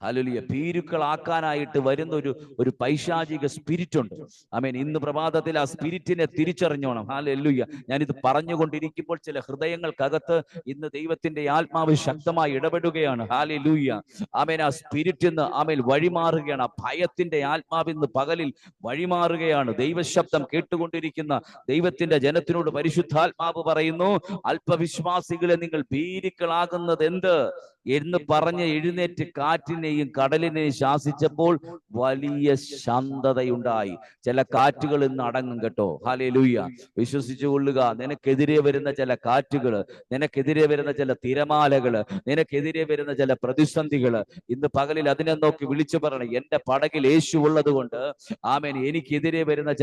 ഹല്ലേലൂയ. ഭീരുക്കളാക്കാനായിട്ട് വരുന്ന ഒരു പൈശാചിക സ്പിരിറ്റ് ഉണ്ട്. ആമേൻ. ഇന്ന് പ്രഭാതത്തിൽ ആ സ്പിരിറ്റിനെ തിരിച്ചറിഞ്ഞോണം. ഹല്ലേലൂയ. ഞാനിത് പറഞ്ഞുകൊണ്ടിരിക്കുമ്പോൾ ചില ഹൃദയങ്ങൾക്കകത്ത് ഇന്ന് ദൈവത്തിന്റെ ആത്മാവ് ശക്തമായി ഇടപെടുകയാണ്. ഹല്ലേലൂയ. ആമേൻ. ആ സ്പിരിറ്റിന്ന് ആമേൻ വഴിമാറുകയാണ്. ആ ഭയത്തിന്റെ ആത്മാവ് ഇന്ന് പകലിൽ വഴിമാറുകയാണ്. ദൈവശബ്ദം കേട്ടുകൊണ്ടിരിക്കുന്ന ദൈവത്തിന്റെ ജനത്തിനോട് പരിശുദ്ധാത്മാവ് പറയുന്നു, അല്പവിശ്വാസികളെ, നിങ്ങൾ ഭീരുക്കളാകുന്നത് എന്ത് എന്ന് പറഞ്ഞ് എഴുന്നേറ്റ് കാറ്റിനെയും കടലിനെയും ശാസിച്ചപ്പോൾ വലിയ ശാന്തതയുണ്ടായി. ചില കാറ്റുകൾ ഇന്ന് അടങ്ങും കേട്ടോ. ഹല്ലേലൂയ. വിശ്വസിച്ചു കൊള്ളുക. നിനക്കെതിരെ വരുന്ന ചില കാറ്റുകള്, നിനക്കെതിരെ വരുന്ന ചില തിരമാലകള്, നിനക്കെതിരെ വരുന്ന ചില പ്രതിസന്ധികള്, ഇന്ന് പകലിൽ അതിനെ നോക്കി വിളിച്ചു പറയണം, എന്റെ പടകിൽ യേശു ഉള്ളത് കൊണ്ട് ആമേൻ എനിക്കെതിരെ വരുന്ന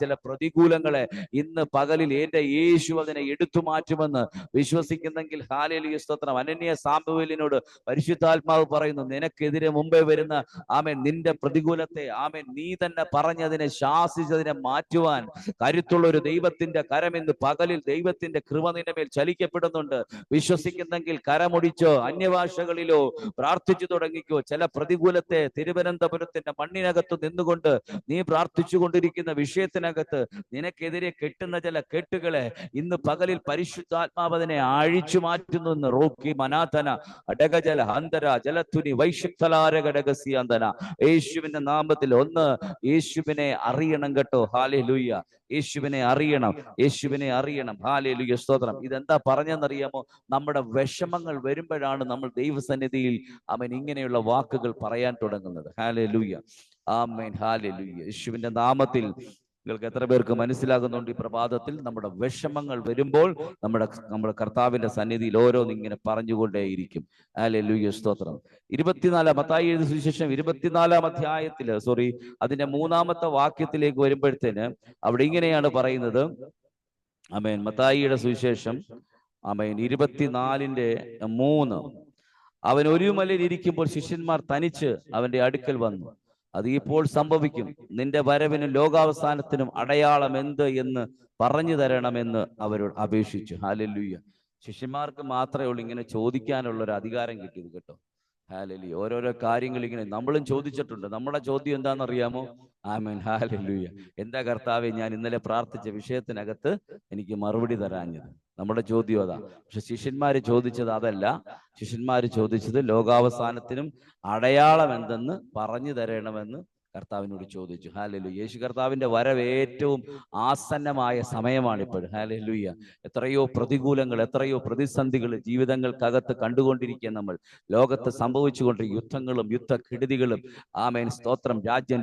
ചില പ്രതികൂലങ്ങളെ ഇന്ന് പകലിൽ എന്റെ യേശു അതിനെ എടുത്തു മാറ്റുമെന്ന് വിശ്വസിക്കുന്നെങ്കിൽ ഹല്ലേലൂയ, സ്തോത്രം. അനന്യ സാമുവേലിനോട് പരിശുദ്ധാത്മാവ് പറയുന്നു, നിനക്കെതിരെ മുമ്പേ വരുന്ന ആമേൻ നിന്റെ പ്രതികൂലത്തെ ആമേൻ നീ തന്നെ പറഞ്ഞതിനെ ശാസിച്ചതിനെ മാറ്റുവാൻ കരുത്തുള്ള ഒരു ദൈവത്തിന്റെ കരം ഇന്ന് പകലിൽ ദൈവത്തിന്റെ കൃപ നിന്റെ മേൽ ചലിക്കപ്പെടുന്നുണ്ട്. വിശ്വസിക്കുന്നെങ്കിൽ കരമൊടിച്ചോ, അന്യഭാഷകളിലോ പ്രാർത്ഥിച്ചു തുടങ്ങിക്കോ. ചില പ്രതികൂലത്തെ തിരുവനന്തപുരത്തിന്റെ മണ്ണിനകത്ത് നിന്നുകൊണ്ട് നീ പ്രാർത്ഥിച്ചു കൊണ്ടിരിക്കുന്ന വിഷയത്തിനകത്ത് നിനക്കെതിരെ കെട്ടുന്ന ചില കെട്ടുകളെ ഇന്ന് പകലിൽ പരിശുദ്ധാത്മാവ് അതിനെ അഴിച്ചു മാറ്റുന്നു. റോക്കി മനാഥന അടകജല അന്തര ജലത്തുനി വൈശക്തലാരകടകസിയാന്തന. യേശുവിന്റെ നാമത്തിൽ ഒന്ന് യേശുവിനെ അറിയണം കേട്ടോ. ഹല്ലേലൂയ. യേശുവിനെ അറിയണം, യേശുവിനെ അറിയണം. ഹല്ലേലൂയ, സ്തോത്രം. ഇതെന്താ പറഞ്ഞെന്നറിയാമോ? നമ്മുടെ വിഷമങ്ങൾ വരുമ്പോഴാണ് നമ്മൾ ദൈവസന്നിധിയിൽ അവൻ ഇങ്ങനെയുള്ള വാക്കുകൾ പറയാൻ തുടങ്ങുന്നത്. ഹല്ലേലൂയ, ആമേൻ, ഹല്ലേലൂയ. യേശുവിന്റെ നാമത്തിൽ നിങ്ങൾക്ക് എത്ര പേർക്ക് മനസ്സിലാകുന്നുണ്ട്? ഈ പ്രഭാതത്തിൽ നമ്മുടെ വിഷമങ്ങൾ വരുമ്പോൾ നമ്മുടെ കർത്താവിന്റെ സന്നിധിയിൽ ഓരോന്നിങ്ങനെ പറഞ്ഞുകൊണ്ടേയിരിക്കും. ഹല്ലേലൂയ, സ്തോത്രം. 24 മത്തായി എഴുതിയ സുവിശേഷം 24 അധ്യായത്തില് അതിന്റെ 3-ാമത്തെ വാക്യത്തിലേക്ക് വരുമ്പോഴത്തേന് അവിടെ ഇങ്ങനെയാണ് പറയുന്നത്. ആമേൻ. മത്തായിയുടെ സുവിശേഷം ആമേൻ 24:3 അവൻ ഒരു മലയിൽ ഇരിക്കുമ്പോൾ ശിഷ്യന്മാർ തനിച്ച് അവന്റെ അടുക്കൽ വന്നു. അത് ഇപ്പോൾ സംഭവിക്കും, നിന്റെ വരവിനും ലോകാവസാനത്തിനും അടയാളം എന്ത് എന്ന് പറഞ്ഞു തരണമെന്ന് അവരോട് അപേക്ഷിച്ചു. ഹല്ലേലൂയ. ശിഷ്യന്മാർക്ക് മാത്രമേ ഉള്ളൂ ഇങ്ങനെ ചോദിക്കാനുള്ള ഒരു അധികാരം കിട്ടിയത് കേട്ടോ. ഹല്ലേലൂയ. ഓരോരോ കാര്യങ്ങൾ ഇങ്ങനെ നമ്മളും ചോദിച്ചിട്ടുണ്ട്. നമ്മുടെ ചോദ്യം എന്താണെന്നറിയാമോ? ആമേൻ. ഹല്ലേലൂയ. എന്താ കർത്താവേ, ഞാൻ ഇന്നലെ പ്രാർത്ഥിച്ച വിഷയത്തിനകത്ത് എനിക്ക് മറുപടി തരാഞ്ഞത്? നമ്മുടെ ചോദ്യം അതാ. പക്ഷെ ശിഷ്യന്മാര് ചോദിച്ചത് അതല്ല. ശിഷ്യന്മാര് ചോദിച്ചത് ലോകാവസാനത്തിനും അടയാളം എന്തെന്ന് പറഞ്ഞു തരണമെന്ന് കർത്താവിനോട് ചോദിച്ചു. ഹല്ലേലൂയ. യേശു കർത്താവിന്റെ വരവ് ഏറ്റവും ആസന്നമായ സമയമാണ് ഇപ്പോൾ. ഹല്ലേലൂയ. എത്രയോ പ്രതികൂലങ്ങൾ, എത്രയോ പ്രതിസന്ധികൾ ജീവിതങ്ങൾക്കകത്ത് കണ്ടുകൊണ്ടിരിക്കുക നമ്മൾ. ലോകത്ത് സംഭവിച്ചുകൊണ്ടിരിക്കുന്ന യുദ്ധങ്ങളും യുദ്ധക്കെടുതികളും, ആമേൻ സ്തോത്രം,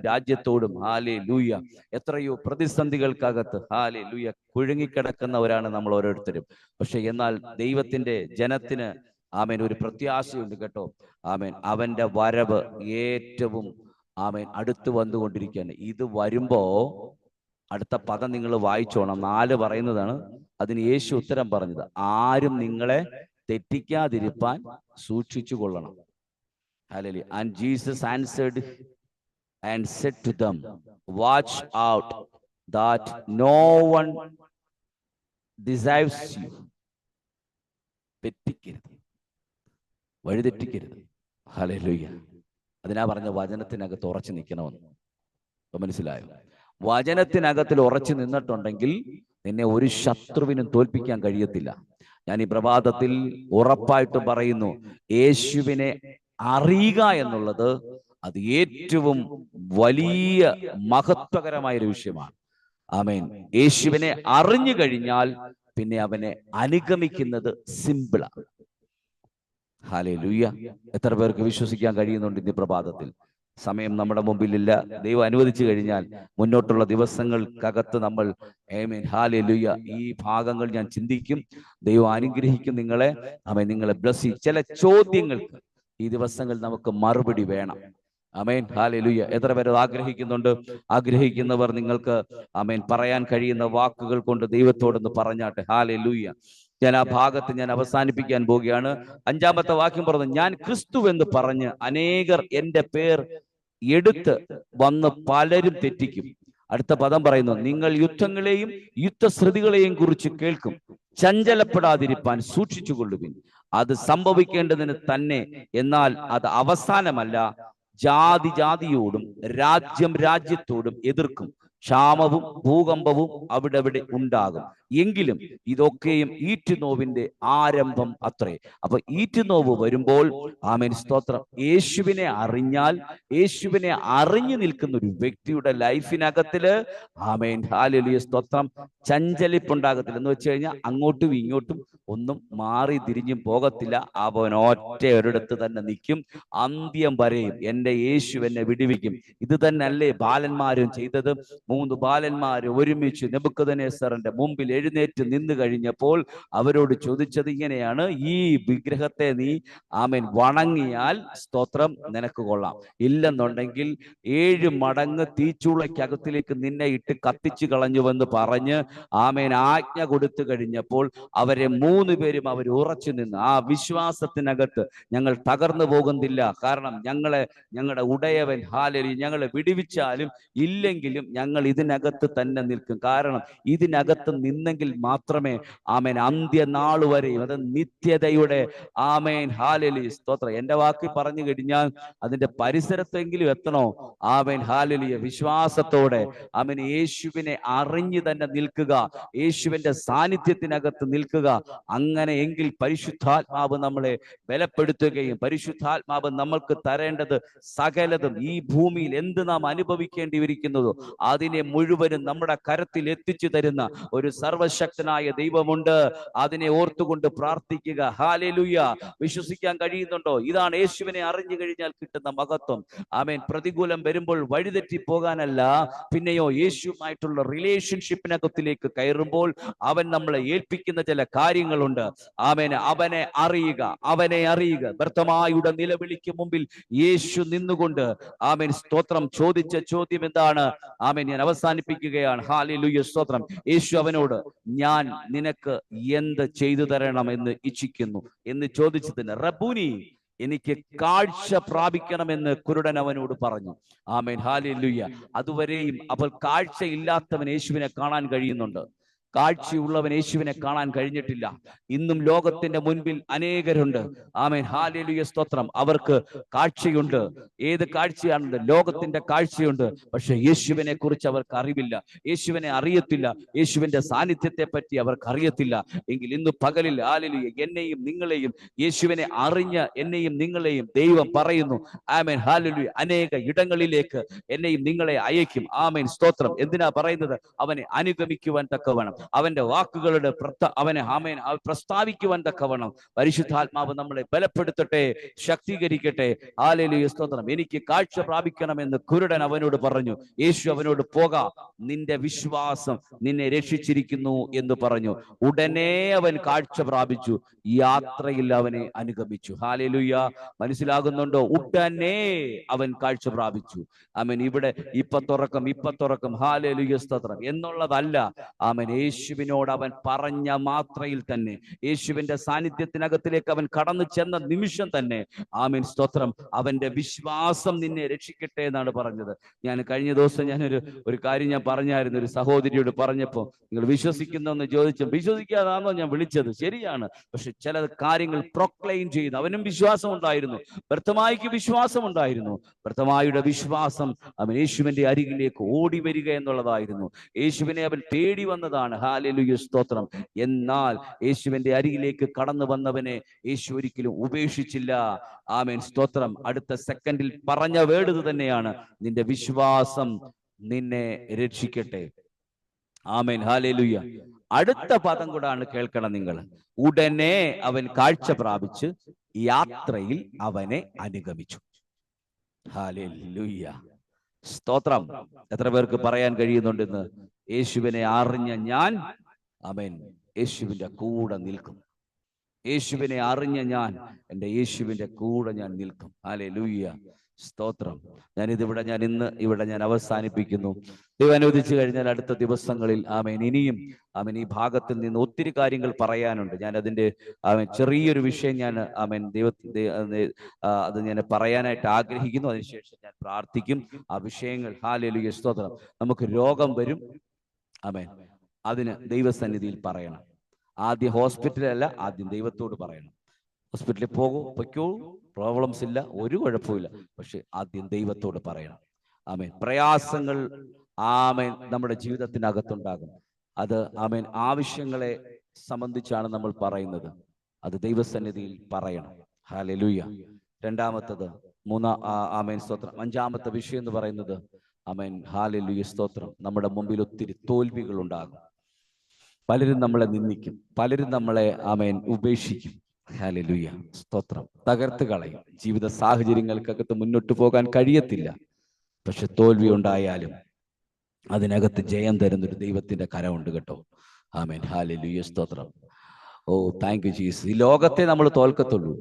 രാജ്യത്തോടും. ഹല്ലേലൂയ. എത്രയോ പ്രതിസന്ധികൾക്കകത്ത് ഹല്ലേലൂയ കുഴുങ്ങിക്കിടക്കുന്നവരാണ് നമ്മൾ ഓരോരുത്തരും. പക്ഷെ എന്നാൽ ദൈവത്തിന്റെ ജനത്തിന് ആമേൻ ഒരു പ്രത്യാശയുണ്ട് കേട്ടോ. ആമേൻ. അവന്റെ വരവ് ഏറ്റവും ആമേൻ അടുത്ത് വന്നുകൊണ്ടിരിക്കുകയാണ്. ഇത് വരുമ്പോ അടുത്ത പദം നിങ്ങൾ വായിച്ചോണം. 4 പറയുന്നതാണ്. അതിന് യേശു ഉത്തരം പറഞ്ഞത്, ആരും നിങ്ങളെ തെറ്റിക്കാതിരിപ്പാൻ സൂക്ഷിച്ചു കൊള്ളണം. Hallelujah. And Jesus answered and said to them, watch out that no one deceives you. തെറ്റിക്കരുത്, വഴിതെറ്റിക്കരുത്. ഹല്ലേലൂയ. അതിനാ പറഞ്ഞ വചനത്തിനകത്ത് ഉറച്ചു നിൽക്കണമെന്ന്. ഇപ്പൊ മനസ്സിലായോ? വചനത്തിനകത്തിൽ ഉറച്ചു നിന്നിട്ടുണ്ടെങ്കിൽ നിന്നെ ഒരു ശത്രുവിനും തോൽപ്പിക്കാൻ കഴിയത്തില്ല. ഞാൻ ഈ പ്രഭാതത്തിൽ ഉറപ്പായിട്ടും പറയുന്നു, യേശുവിനെ അറിയുക എന്നുള്ളത് അത് ഏറ്റവും വലിയ മഹത്വകരമായ ഒരു വിഷയമാണ്. ആമേൻ. യേശുവിനെ അറിഞ്ഞു കഴിഞ്ഞാൽ പിന്നെ അവനെ അനുഗമിക്കുന്നത് സിമ്പിളാണ്. ഹല്ലേലൂയ. എത്ര പേർക്ക് വിശ്വസിക്കാൻ കഴിയുന്നുണ്ട് ഇന്ന് പ്രഭാതത്തിൽ? സമയം നമ്മുടെ മുമ്പിലില്ല. ദൈവം അനുവദിച്ചു കഴിഞ്ഞാൽ മുന്നോട്ടുള്ള ദിവസങ്ങൾക്കകത്ത് നമ്മൾ ആമേൻ ഹല്ലേലൂയ ഈ ഭാഗങ്ങൾ ഞാൻ ചിന്തിക്കും. ദൈവം അനുഗ്രഹിക്കും നിങ്ങളെ. ആമേൻ. നിങ്ങളെ ബ്ലസ് ചെയ്യും. ചില ചോദ്യങ്ങൾക്ക് ഈ ദിവസങ്ങൾ നമുക്ക് മറുപടി വേണം. ആമേൻ. ഹല്ലേലൂയ. എത്ര പേര് ആഗ്രഹിക്കുന്നുണ്ട്? ആഗ്രഹിക്കുന്നവർ നിങ്ങൾക്ക് ആമേൻ പറയാൻ കഴിയുന്ന വാക്കുകൾ കൊണ്ട് ദൈവത്തോടൊന്ന് പറഞ്ഞാട്ടെ. ഹല്ലേലൂയ. ഞാൻ ആ ഭാഗത്ത് ഞാൻ അവസാനിപ്പിക്കാൻ പോവുകയാണ്. 5-ാമത്തെ വാക്യം പറഞ്ഞു, ഞാൻ ക്രിസ്തു എന്ന് പറഞ്ഞ് അനേകർ എന്റെ പേർ എടുത്ത് വന്ന് പലരും തെറ്റിക്കും. അടുത്ത പദം പറയുന്നു, നിങ്ങൾ യുദ്ധങ്ങളെയും യുദ്ധശ്രുതികളെയും കുറിച്ച് കേൾക്കും, ചഞ്ചലപ്പെടാതിരിപ്പാൻ സൂക്ഷിച്ചുകൊള്ളുവിൻ. അത് സംഭവിക്കേണ്ടതിന് തന്നെ, എന്നാൽ അത് അവസാനമല്ല. ജാതിയോടും രാജ്യത്തോടും എതിർക്കും. ക്ഷാമവും ഭൂകമ്പവും അവിടെ ഉണ്ടാകും. എങ്കിലും ഇതൊക്കെയും ഈറ്റുനോവിന്റെ ആരംഭം അത്രേ. അപ്പൊ ഈറ്റുനോവ് വരുമ്പോൾ ആമേൻ സ്തോത്രം, യേശുവിനെ അറിഞ്ഞാൽ, യേശുവിനെ അറിഞ്ഞു നിൽക്കുന്ന ഒരു വ്യക്തിയുടെ ലൈഫിനകത്തില് ആമേൻ ഹല്ലേലൂയ സ്തോത്രം ചഞ്ചലിപ്പുണ്ടാകത്തില്ല. എന്ന് വെച്ച് കഴിഞ്ഞാൽ അങ്ങോട്ടും ഇങ്ങോട്ടും ഒന്നും മാറി തിരിഞ്ഞും പോകത്തില്ല. അവൻ ഒറ്റ ഒരിടത്ത് തന്നെ നിൽക്കും അന്ത്യം വരെയും. എന്റെ യേശു എന്നെ വിടുവിക്കും. ഇത് തന്നെയല്ലേ ബാലന്മാരും ചെയ്തത്? 3 ബാലന്മാർ ഒരുമിച്ച് നെബൂഖദ്നേസറിന്റെ മുമ്പിൽ എഴുന്നേറ്റ് നിന്ന് കഴിഞ്ഞപ്പോൾ അവരോട് ചോദിച്ചത് ഇങ്ങനെയാണ്, ഈ വിഗ്രഹത്തെ നീ ആമേൻ വണങ്ങിയാൽ സ്തോത്രം നിനക്ക് കൊള്ളാം, ഇല്ലെന്നുണ്ടെങ്കിൽ 7 മടങ്ങ് തീച്ചൂളയ്ക്കകത്തിലേക്ക് നിന്നെ ഇട്ട് കത്തിച്ചു കളഞ്ഞുവെന്ന് പറഞ്ഞ് ആമേൻ ആജ്ഞ കൊടുത്തു കഴിഞ്ഞപ്പോൾ അവരെ 3 പേരും അവർ ഉറച്ചു നിന്ന്, ആ വിശ്വാസത്തിനകത്ത് ഞങ്ങൾ തകർന്നു പോകുന്നില്ല, കാരണം ഞങ്ങളുടെ ഉടയവൻ ഹല്ലേലൂയ ഞങ്ങളെ വിടുവിച്ചാലും ഇല്ലെങ്കിലും ഞങ്ങൾ ഇതിനകത്ത് തന്നെ നിൽക്കും. കാരണം ഇതിനകത്ത് നിന്നെങ്കിൽ മാത്രമേ ആമേൻ അന്ത്യനാൾ വരെയും, അത് നിത്യതയുടെ ആമേൻ ഹല്ലേലൂയ സ്തോത്രം. എന്റെ വാക്കി പറഞ്ഞു കഴിഞ്ഞാൽ അതിന്റെ പരിസരത്തെങ്കിലും എത്തണോ? ആമേൻ ഹല്ലേലൂയ വിശ്വാസത്തോടെ ആമേൻ യേശുവിനെ അറിഞ്ഞു തന്നെ നിൽക്കുക, യേശുവിന്റെ സാന്നിധ്യത്തിനകത്ത് നിൽക്കുക. അങ്ങനെ എങ്കിൽ പരിശുദ്ധാത്മാവ് നമ്മളെ ബലപ്പെടുത്തുകയും പരിശുദ്ധാത്മാവ് നമ്മൾക്ക് തരേണ്ടത് സകലതും ഈ ഭൂമിയിൽ എന്ത് നാം അനുഭവിക്കേണ്ടിയിരിക്കുന്നതോ അതിനെ മുഴുവനും നമ്മുടെ കരത്തിൽ എത്തിച്ചു തരുന്ന ഒരു സർവശക്തനായ ദൈവമുണ്ട്. അതിനെ ഓർത്തുകൊണ്ട് പ്രാർത്ഥിക്കുക. ഹല്ലേലൂയ. വിശ്വസിക്കാൻ കഴിയുന്നുണ്ടോ? ഇതാണ് യേശുവിനെ അറിഞ്ഞു കഴിഞ്ഞാൽ കിട്ടുന്ന മഹത്വം. ആമേൻ. പ്രതികൂലം വരുമ്പോൾ വഴിതെറ്റി പോകാനല്ല, പിന്നെയോ യേശുവുമായിട്ടുള്ള റിലേഷൻഷിപ്പിനകത്തിലേക്ക് കയറുമ്പോൾ അവൻ നമ്മളെ ഏൽപ്പിക്കുന്ന ചില കാര്യങ്ങളുണ്ട്. ആമേൻ. അവനെ അറിയുക. ഭർത്തമായുടെ നിലവിളിക്ക് മുമ്പിൽ യേശു നിന്നുകൊണ്ട് ആമേൻ സ്തോത്രം ചോദിച്ച ചോദ്യം എന്താണ്? ആമേൻ. ഞാൻ അവസാനിപ്പിക്കുകയാണ്. ഹല്ലേലൂയ സ്തോത്രം. യേശു അവനോട്, ഞാൻ നിനക്ക് എന്ത് ചെയ്തു തരണം എന്ന് ഇച്ഛിക്കുന്നു എന്ന് ചോദിച്ചതിന്, റബ്ബൂനി എനിക്ക് കാഴ്ച പ്രാപിക്കണമെന്ന് കുരുടൻ അവനോട് പറഞ്ഞു. ആമേൻ, ഹല്ലേലൂയ. അതുവരെയും അവൾ കാഴ്ചയില്ലാത്തവൻ യേശുവിനെ കാണാൻ കഴിയുന്നുണ്ട്. കാഴ്ചയുള്ളവൻ യേശുവിനെ കാണാൻ കഴിഞ്ഞിട്ടില്ല. ഇന്നും ലോകത്തിന്റെ മുൻപിൽ അനേകരുണ്ട്. ആമേൻ, ഹല്ലേലൂയ, സ്തോത്രം. അവർക്ക് കാഴ്ചയുണ്ട്. ഏത് കാഴ്ചയാണുണ്ട്? ലോകത്തിന്റെ കാഴ്ചയുണ്ട്. പക്ഷെ യേശുവിനെ കുറിച്ച് അവർക്ക് അറിവില്ല. യേശുവിനെ അറിയത്തില്ല. യേശുവിന്റെ സാന്നിധ്യത്തെ പറ്റി അവർക്ക് അറിയത്തില്ല. എങ്കിൽ ഇന്ന് പകലിൽ ഹല്ലേലൂയ, എന്നെയും നിങ്ങളെയും, യേശുവിനെ അറിഞ്ഞ് എന്നെയും നിങ്ങളെയും ദൈവം പറയുന്നു, ആമേൻ, ഹല്ലേലൂയ, അനേക ഇടങ്ങളിലേക്ക് എന്നെയും നിങ്ങളെ അയക്കും. ആമേൻ, സ്തോത്രം. എന്തിനാ പറയുന്നത്? അവനെ അനുഗമിക്കുവാൻ തക്കവണ്ണം, അവന്റെ വാക്കുകളുടെ അവനെ ആമേൻ പ്രസ്താവിക്കുവാൻ തക്കവണ്ണം പരിശുദ്ധാത്മാവ് നമ്മളെ ബലപ്പെടുത്തട്ടെ, ശക്തീകരിക്കട്ടെ. ഹല്ലേലൂയ, സ്തോത്രം. എനിക്ക് കാഴ്ച പ്രാപിക്കണമെന്ന് കുരുടൻ അവനോട് പറഞ്ഞു. യേശു അവനോട്, പോകാ, നിന്റെ വിശ്വാസം നിന്നെ രക്ഷിച്ചിരിക്കുന്നു എന്ന് പറഞ്ഞു. ഉടനെ അവൻ കാഴ്ച പ്രാപിച്ചു. യാത്രയിൽ അവനെ അനുഗമിച്ചു. ഹല്ലേലൂയ, മനസ്സിലാകുന്നുണ്ടോ? ഉടനെ അവൻ കാഴ്ച പ്രാപിച്ചു. ആമേൻ. ഇവിടെ ഇപ്പൊ തുറക്കം ഹല്ലേലൂയ, സ്തോത്രം എന്നുള്ളതല്ല. ആമേൻ. യേശുവിനോട് അവൻ പറഞ്ഞ മാത്രയിൽ തന്നെ, യേശുവിന്റെ സാന്നിധ്യത്തിനകത്തിലേക്ക് അവൻ കടന്നു ചെന്ന നിമിഷം തന്നെ, ആമേൻ, സ്തോത്രം, അവന്റെ വിശ്വാസം നിന്നെ രക്ഷിക്കട്ടെ എന്നാണ് പറഞ്ഞത്. ഞാൻ കഴിഞ്ഞ ദിവസം ഒരു കാര്യം ഞാൻ പറഞ്ഞായിരുന്നു. ഒരു സഹോദരിയോട് പറഞ്ഞപ്പോ, നിങ്ങൾ വിശ്വസിക്കുന്നെന്ന് ചോദിച്ചു. വിശ്വസിക്കാതാണോ ഞാൻ വിളിച്ചത്? ശരിയാണ്. പക്ഷെ ചില കാര്യങ്ങൾ പ്രൊക്ലെയിം ചെയ്യുന്നു. അവനും വിശ്വാസം ഉണ്ടായിരുന്നു. ബർത്തമായിക്ക് വിശ്വാസം ഉണ്ടായിരുന്നു. ബർത്തമായിയുടെ വിശ്വാസം അവൻ യേശുവിന്റെ അരികിലേക്ക് ഓടി വരിക എന്നുള്ളതായിരുന്നു. യേശുവിനെ അവൻ തേടി വന്നതാണ്. ഹല്ലേലൂയ, സ്തോത്രം. എന്നാൽ യേശുവിന്റെ അരികിലേക്ക് കടന്നു വന്നവനെ യേശു ഒരിക്കലും ഉപേക്ഷിച്ചില്ല. ആമേൻ, സ്തോത്രം. അടുത്ത സെക്കൻഡിൽ പറഞ്ഞ വേർഡ് ഇത് തന്നെയാണ്, നിന്റെ വിശ്വാസം നിന്നെ രക്ഷിക്കട്ടെ. ആമേൻ, ഹല്ലേലൂയ. അടുത്ത പദം കൂടാണ് കേൾക്കണം നിങ്ങൾ. ഉടനെ അവൻ കാഴ്ച പ്രാപിച്ച് യാത്രയിൽ അവനെ അനുഗമിച്ചു. ഹല്ലേലൂയ, സ്തോത്രം. എത്ര പേർക്ക് പറയാൻ കഴിയുന്നുണ്ടെന്ന്? യേശുവിനെ അറിഞ്ഞ ഞാൻ, ആമേൻ, യേശുവിന്റെ കൂടെ നിൽക്കും. യേശുവിനെ അറിഞ്ഞ ഞാൻ എൻ്റെ യേശുവിന്റെ കൂടെ ഞാൻ നിൽക്കും. ഹല്ലേലൂയ, സ്തോത്രം. ഞാൻ ഇന്ന് ഇവിടെ അവസാനിപ്പിക്കുന്നു. ദൈവം അനുവദിച്ചു കഴിഞ്ഞാൽ അടുത്ത ദിവസങ്ങളിൽ ആമേൻ ഇനിയും ആമേൻ ഈ ഭാഗത്തിൽ നിന്ന് ഒത്തിരി കാര്യങ്ങൾ പറയാനുണ്ട്. ഞാൻ അതിന്റെ ചെറിയൊരു വിഷയം ആമേൻ അത് ഞാൻ പറയാനായിട്ട് ആഗ്രഹിക്കുന്നു. അതിനുശേഷം ഞാൻ പ്രാർത്ഥിക്കും. ആ വിഷയങ്ങൾ, ഹല്ലേലൂയ, സ്തോത്രം. നമുക്ക് രോഗം വരും, ആമേൻ, അതിന് ദൈവസന്നിധിയിൽ പറയണം. ആദ്യം ഹോസ്പിറ്റലല്ല, ആദ്യം ദൈവത്തോട് പറയണം. ഹോസ്പിറ്റലിൽ പൊയ്ക്കോ, പ്രോബ്ലംസ് ഇല്ല, ഒരു കുഴപ്പമില്ല, പക്ഷെ ആദ്യം ദൈവത്തോട് പറയണം. ആമേൻ. പ്രയാസങ്ങൾ ആമേൻ നമ്മുടെ ജീവിതത്തിനകത്തുണ്ടാകും. അത് ആമേൻ ആവശ്യങ്ങളെ സംബന്ധിച്ചാണ് നമ്മൾ പറയുന്നത്. അത് ദൈവസന്നിധിയിൽ പറയണം. ഹല്ലേലൂയ. രണ്ടാമത്തത് ആമേൻ, സ്തോത്രം. അഞ്ചാമത്തെ വിഷയം എന്ന് പറയുന്നത്, ആമേൻ, ഹല്ലേലൂയ, സ്തോത്രം, നമ്മുടെ മുമ്പിൽ ഒത്തിരി തോൽവികൾ ഉണ്ടാകും. പലരും നമ്മളെ നിന്ദിക്കും, പലരും നമ്മളെ ആമേൻ ഉപേക്ഷിക്കും. ഹല്ലേലൂയ, സ്തോത്രം. തകർത്ത് കളയും. ജീവിത സാഹചര്യങ്ങൾക്കകത്ത് മുന്നോട്ട് പോകാൻ കഴിയത്തില്ല. പക്ഷെ തോൽവി ഉണ്ടായാലും അതിനകത്ത് ജയം തരുന്നൊരു ദൈവത്തിന്റെ കരമുണ്ട് കേട്ടോ. ആമേൻ, ഹല്ലേലൂയ, സ്തോത്രം. ഓ, താങ്ക് യു ജീസസ്. ഈ ലോകത്തെ നമ്മൾ തോൽക്കത്തുള്ളൂ,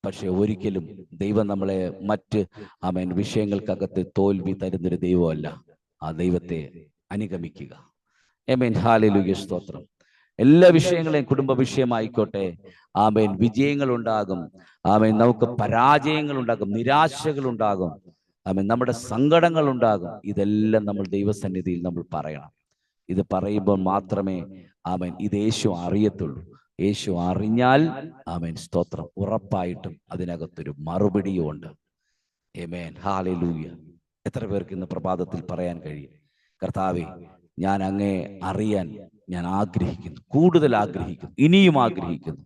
പക്ഷെ ഒരിക്കലും ദൈവം നമ്മളെ മറ്റ് ആമേൻ വിഷയങ്ങൾക്കകത്ത് തോൽവി തരുന്നൊരു ദൈവമല്ല. ആ ദൈവത്തെ അനുഗമിക്കുക. ആമേൻ, ഹല്ലേലൂയ, സ്തോത്രം. എല്ലാ വിഷയങ്ങളെയും കുടുംബ വിഷയമായിക്കോട്ടെ, ആമേൻ, വിജയങ്ങൾ ഉണ്ടാകും. ആമേൻ, നമുക്ക് പരാജയങ്ങൾ ഉണ്ടാകും, നിരാശകൾ ഉണ്ടാകും. ആമേൻ, നമ്മുടെ സങ്കടങ്ങൾ ഉണ്ടാകും. ഇതെല്ലാം നമ്മൾ ദൈവസന്നിധിയിൽ നമ്മൾ പറയണം. ഇത് പറയുമ്പോൾ മാത്രമേ ആമേൻ ഇത് യേശു അറിയത്തുള്ളൂ. യേശു അറിഞ്ഞാൽ, ആമേൻ, സ്തോത്രം, ഉറപ്പായിട്ടും അതിനകത്തൊരു മറുപടിയും ഉണ്ട്. ആമേൻ, ഹല്ലേലൂയ. എത്ര പേർക്ക് ഇന്ന് പ്രഭാതത്തിൽ പറയാൻ കഴിയും, കർത്താവേ, ഞാൻ അങ്ങയെ അറിയാൻ ഞാൻ ആഗ്രഹിക്കുന്നു, കൂടുതൽ ആഗ്രഹിക്കുന്നു, ഇനിയും ആഗ്രഹിക്കുന്നു.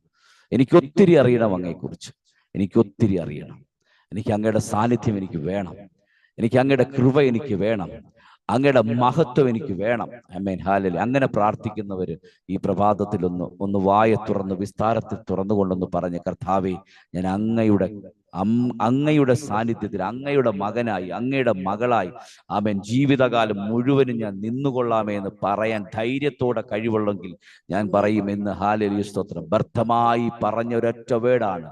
എനിക്കൊത്തിരി അറിയണം അങ്ങയെക്കുറിച്ച്. എനിക്കൊത്തിരി അറിയണം. എനിക്ക് അങ്ങയുടെ സാന്നിധ്യം എനിക്ക് വേണം. എനിക്ക് അങ്ങയുടെ കൃപ എനിക്ക് വേണം. അങ്ങയുടെ മഹത്വം എനിക്ക് വേണം. ആമേൻ, ഹല്ലേലൂയ. അങ്ങനെ പ്രാർത്ഥിക്കുന്നവര് ഈ പ്രഭാതത്തിൽ ഒന്ന് വായ തുറന്ന് വിസ്താരത്തിൽ തുറന്നുകൊണ്ടൊന്ന് പറഞ്ഞ്, കർത്താവേ, ഞാൻ അങ്ങയുടെ സാന്നിധ്യത്തിൽ, അങ്ങയുടെ മകനായി, അങ്ങയുടെ മകളായി, ആമേൻ, ജീവിതകാലം മുഴുവനും ഞാൻ നിന്നുകൊള്ളാമേ എന്ന് പറയാൻ ധൈര്യത്തോടെ കഴിവുള്ളെങ്കിൽ ഞാൻ പറയും എന്ന്. ഹല്ലേലൂയ, സ്തോത്രം. വ്യർത്ഥമായി പറഞ്ഞ ഒരൊറ്റ വേടാണ്,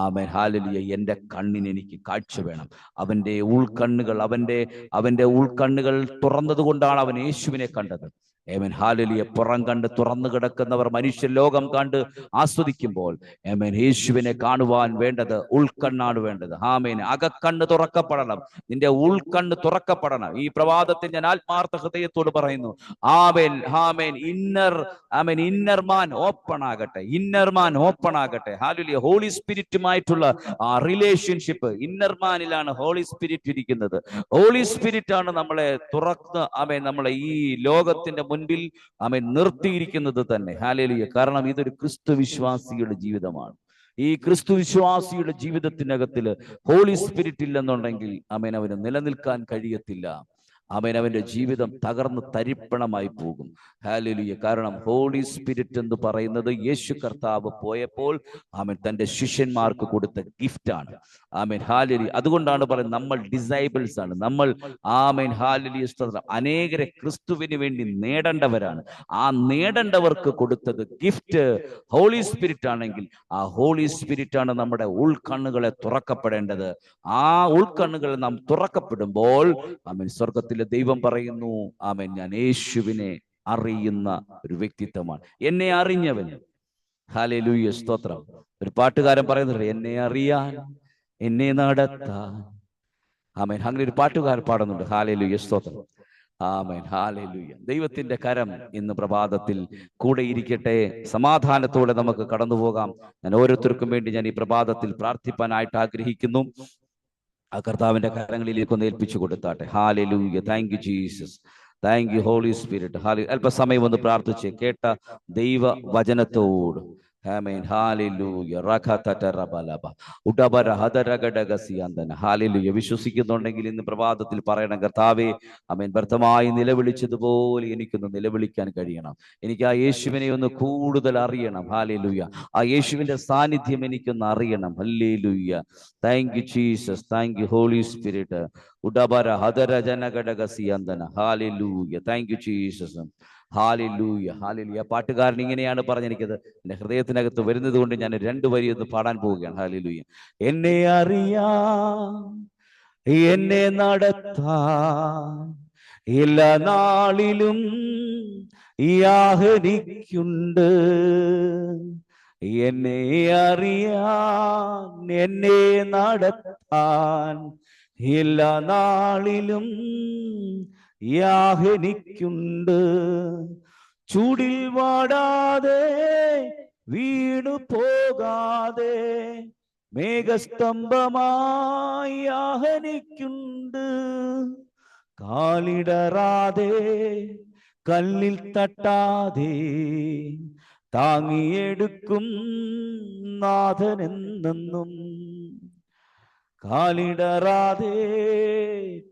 ആമേൻ, ഹല്ലേലൂയ, എൻ്റെ കണ്ണിന് എനിക്ക് കാഴ്ച വേണം. അവന്റെ ഉൾക്കണ്ണുകൾ തുറന്നത് കൊണ്ടാണ് അവൻ യേശുവിനെ കണ്ടത്. ആമേൻ. ഹല്ലേലൂയ. പുറം കണ്ട് തുറന്നു കിടക്കുന്നവർ മനുഷ്യ ലോകം കണ്ട് ആസ്വദിക്കുമ്പോൾ ആമേൻ യേശുവിനെ കാണുവാൻ വേണ്ടത് ഉൾക്കണ്ണാണ് വേണ്ടത്. ആമേൻ. അകക്കണ്ണ് തുറക്കപ്പെടണം. നിന്റെ ഉൾക്കണ്ണ് തുറക്കപ്പെടണം. ഈ പ്രഭാതത്തിൽ ഞാൻ ആത്മാർത്ഥ ഹൃദയത്തോട് പറയുന്നു, ആമേൻ ആമേൻ. ഇന്നർ മാൻ ഓപ്പൺ ആകട്ടെ. ഇന്നർ മാൻ ഓപ്പൺ ആകട്ടെ. ഹല്ലേലൂയ. ഹോളി സ്പിരിറ്റുമായിട്ടുള്ള ആ റിലേഷൻഷിപ്പ്, ഇന്നർ മാനിലാണ് ഹോളി സ്പിരിറ്റ് ഇരിക്കുന്നത്. ഹോളി സ്പിരിറ്റ് ആണ് നമ്മളെ തുറന്ന് ആമേൻ നമ്മളെ ഈ ലോകത്തിന്റെ മുൻപിൽ ആമേൻ നിർത്തിയിരിക്കുന്നത് തന്നെ. ഹല്ലേലൂയ. കാരണം ഇതൊരു ക്രിസ്തു വിശ്വാസിയുടെ ജീവിതമാണ്. ഈ ക്രിസ്തു വിശ്വാസിയുടെ ജീവിതത്തിനകത്തില് ഹോളി സ്പിരിറ്റ് ഇല്ലെന്നുണ്ടെങ്കിൽ ആമേൻ അവന് നിലനിൽക്കാൻ കഴിയത്തില്ല. ആമേൻ. അവന്റെ ജീവിതം തകർന്ന് തരിപ്പണമായി പോകും. ഹല്ലേലൂയ. കാരണം ഹോളി സ്പിരിറ്റ് എന്ന് പറയുന്നത് യേശു കർത്താവ് പോയപ്പോൾ ആമേൻ തന്റെ ശിഷ്യന്മാർക്ക് കൊടുത്ത ഗിഫ്റ്റാണ്. ആമേൻ. ഹല്ലേലൂയ. അതുകൊണ്ടാണ് പറയുന്നത് നമ്മൾ ഡിസൈബിൾസ് ആണ്. നമ്മൾ ആമേൻ ഹല്ലേലൂയ സ്തോത്രം അനേകരെ ക്രിസ്തുവിന് വേണ്ടി നേടേണ്ടവരാണ്. ആ നേടേണ്ടവർക്ക് കൊടുത്തത് ഗിഫ്റ്റ് ഹോളി സ്പിരിറ്റ് ആണെങ്കിൽ ആ ഹോളി സ്പിരിറ്റ് ആണ് നമ്മുടെ ഉൾക്കണ്ണുകളെ തുറക്കപ്പെടേണ്ടത്. ആ ഉൾക്കണ്ണുകൾ നാം തുറക്കപ്പെടുമ്പോൾ ആമേൻ സ്വർഗത്തിലെ ദൈവം പറയുന്നു, ആമേൻ ഞാൻ യേശുവിനെ അറിയുന്ന ഒരു വ്യക്തിത്വമാണ്. എന്നെ അറിഞ്ഞവൻ. ഹല്ലേലൂയ സ്തോത്രം. ഒരു പാട്ടുകാരൻ പറയുന്നുണ്ട്, എന്നെ അറിയാൻ എന്നെ നടത്താൻ. ആമേൻ. അങ്ങനെ ഒരു പാട്ടുകാരൻ പാടുന്നുണ്ട്. ഹല്ലേലൂയ സ്തോത്രം. ആമേൻ. ഹല്ലേലൂയ. ദൈവത്തിന്റെ കരം ഇന്ന് പ്രഭാതത്തിൽ കൂടെ ഇരിക്കട്ടെ. സമാധാനത്തോടെ നമുക്ക് കടന്നു പോകാം. ഞാൻ ഓരോരുത്തർക്കും വേണ്ടി ഞാൻ ഈ പ്രഭാതത്തിൽ പ്രാർത്ഥിപ്പാനായിട്ട് ആഗ്രഹിക്കുന്നു. ആ കർത്താവിന്റെ കരങ്ങളിലേക്ക് ഒന്ന് ഏൽപ്പിച്ചു കൊടുത്താട്ടെ. Hallelujah. Thank you Jesus. Thank you Holy Spirit. അല്പസമയം ഒന്ന് പ്രാർത്ഥിച്ച് കേട്ട ദൈവ വചനത്തോട് ആമേൻ. ഹല്ലേലൂയ. റഖതതറബലബ ഉടബര ഹദരഗഡഗസിയന്തന. ഹല്ലേലൂയ. വിശ്വസിക്കുന്നുണ്ടെങ്കിൽ ഇന്ന് പ്രഭാതത്തിൽ പറയണം, കർത്താവേ ആമേൻ വ്യർത്ഥമായി നിലവിളിച്ചതുപോലെ എനിക്കൊന്ന് നിലവിളിക്കാൻ കഴിയണം. എനിക്ക് ആ യേശുവിനെ ഒന്ന് കൂടുതൽ അറിയണം. ഹല്ലേലൂയ. ആ യേശുവിന്റെ സാന്നിധ്യം എനിക്കൊന്ന് അറിയണം. Hallelujah. Thank you Jesus. Thank you Holy Spirit. ഉടബര ഹദരജനഗഡഗസിയന്തന. Hallelujah. Thank you Jesus. Hallelujah. Hallelujah. പാട്ടുകാരൻ ഇങ്ങനെയാണ് പറഞ്ഞെനിക്കത് എന്റെ ഹൃദയത്തിനകത്ത് വരുന്നത് കൊണ്ട് ഞാൻ 2 വരി ഒന്ന് പാടാൻ പോവുകയാണ്. ഹാലലൂയ. എന്നെ അറിയാം, എന്നെ നടത്താൻ എല്ലാ നാളിലും യാഹനിക്കുണ്ട്. എന്നെ അറിയാൻ എന്നെ നടത്താൻ എല്ലാ നാളിലും യാഹനിക്കുണ്ട്. ചൂടിൽ വാടാതെ വീണു പോകാതെ മേഘസ്തംഭമായി യാഹനിക്കുണ്ട്. കാലിടറാതെ കല്ലിൽ തട്ടാതെ താങ്ങിയെടുക്കും നാഥനെന്നും. കാലിടറാതെ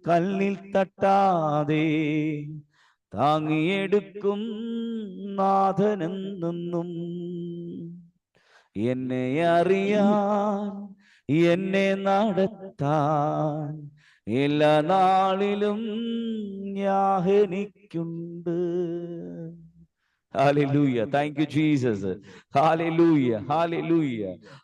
കല്ലിൽ തട്ടാതെ താങ്ങിയെടുക്കും നാഥനെന്നും. എന്നെ അറിയാൻ എന്നെ നടത്താൻ എല്ലാ നാളിലും യാഹനിക്കുണ്ട്. Hallelujah. Thank you Jesus. Hallelujah. Hallelujah.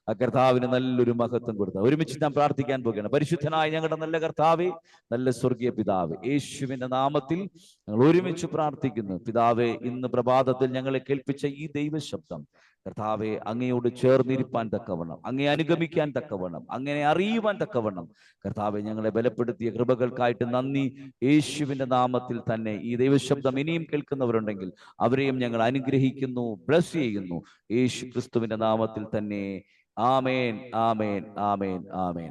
ആ കർത്താവിന് നല്ലൊരു മഹത്വം കൊടുത്ത ഒരുമിച്ച് നാം പ്രാർത്ഥിക്കാൻ പോകുകയാണ്. പരിശുദ്ധനായ ഞങ്ങളുടെ നല്ല കർത്താവേ, നല്ല സ്വർഗീയ പിതാവേ, യേശുവിന്റെ നാമത്തിൽ ഞങ്ങൾ ഒരുമിച്ച് പ്രാർത്ഥിക്കുന്നു. പിതാവേ, ഇന്ന് പ്രഭാതത്തിൽ ഞങ്ങളെ കേൾപ്പിച്ച ഈ ദൈവശബ്ദം കർത്താവെ അങ്ങയോട് ചേർന്നിരിപ്പാൻ തക്കവണ്ണം, അങ്ങയെ അനുഗമിക്കാൻ തക്കവണ്ണം, അങ്ങനെ അറിയുവാൻ തക്കവണ്ണം കർത്താവെ ഞങ്ങളെ ബലപ്പെടുത്തിയ കൃപകൾക്കായിട്ട് നന്ദി. യേശുവിന്റെ നാമത്തിൽ തന്നെ ഈ ദൈവശബ്ദം ഇനിയും കേൾക്കുന്നവരുണ്ടെങ്കിൽ അവരെയും ഞങ്ങൾ അനുഗ്രഹിക്കുന്നു, ബ്ലസ് ചെയ്യുന്നു. യേശു ക്രിസ്തുവിന്റെ നാമത്തിൽ തന്നെ. ആമേൻ, ആമേൻ, ആമേൻ, ആമേൻ.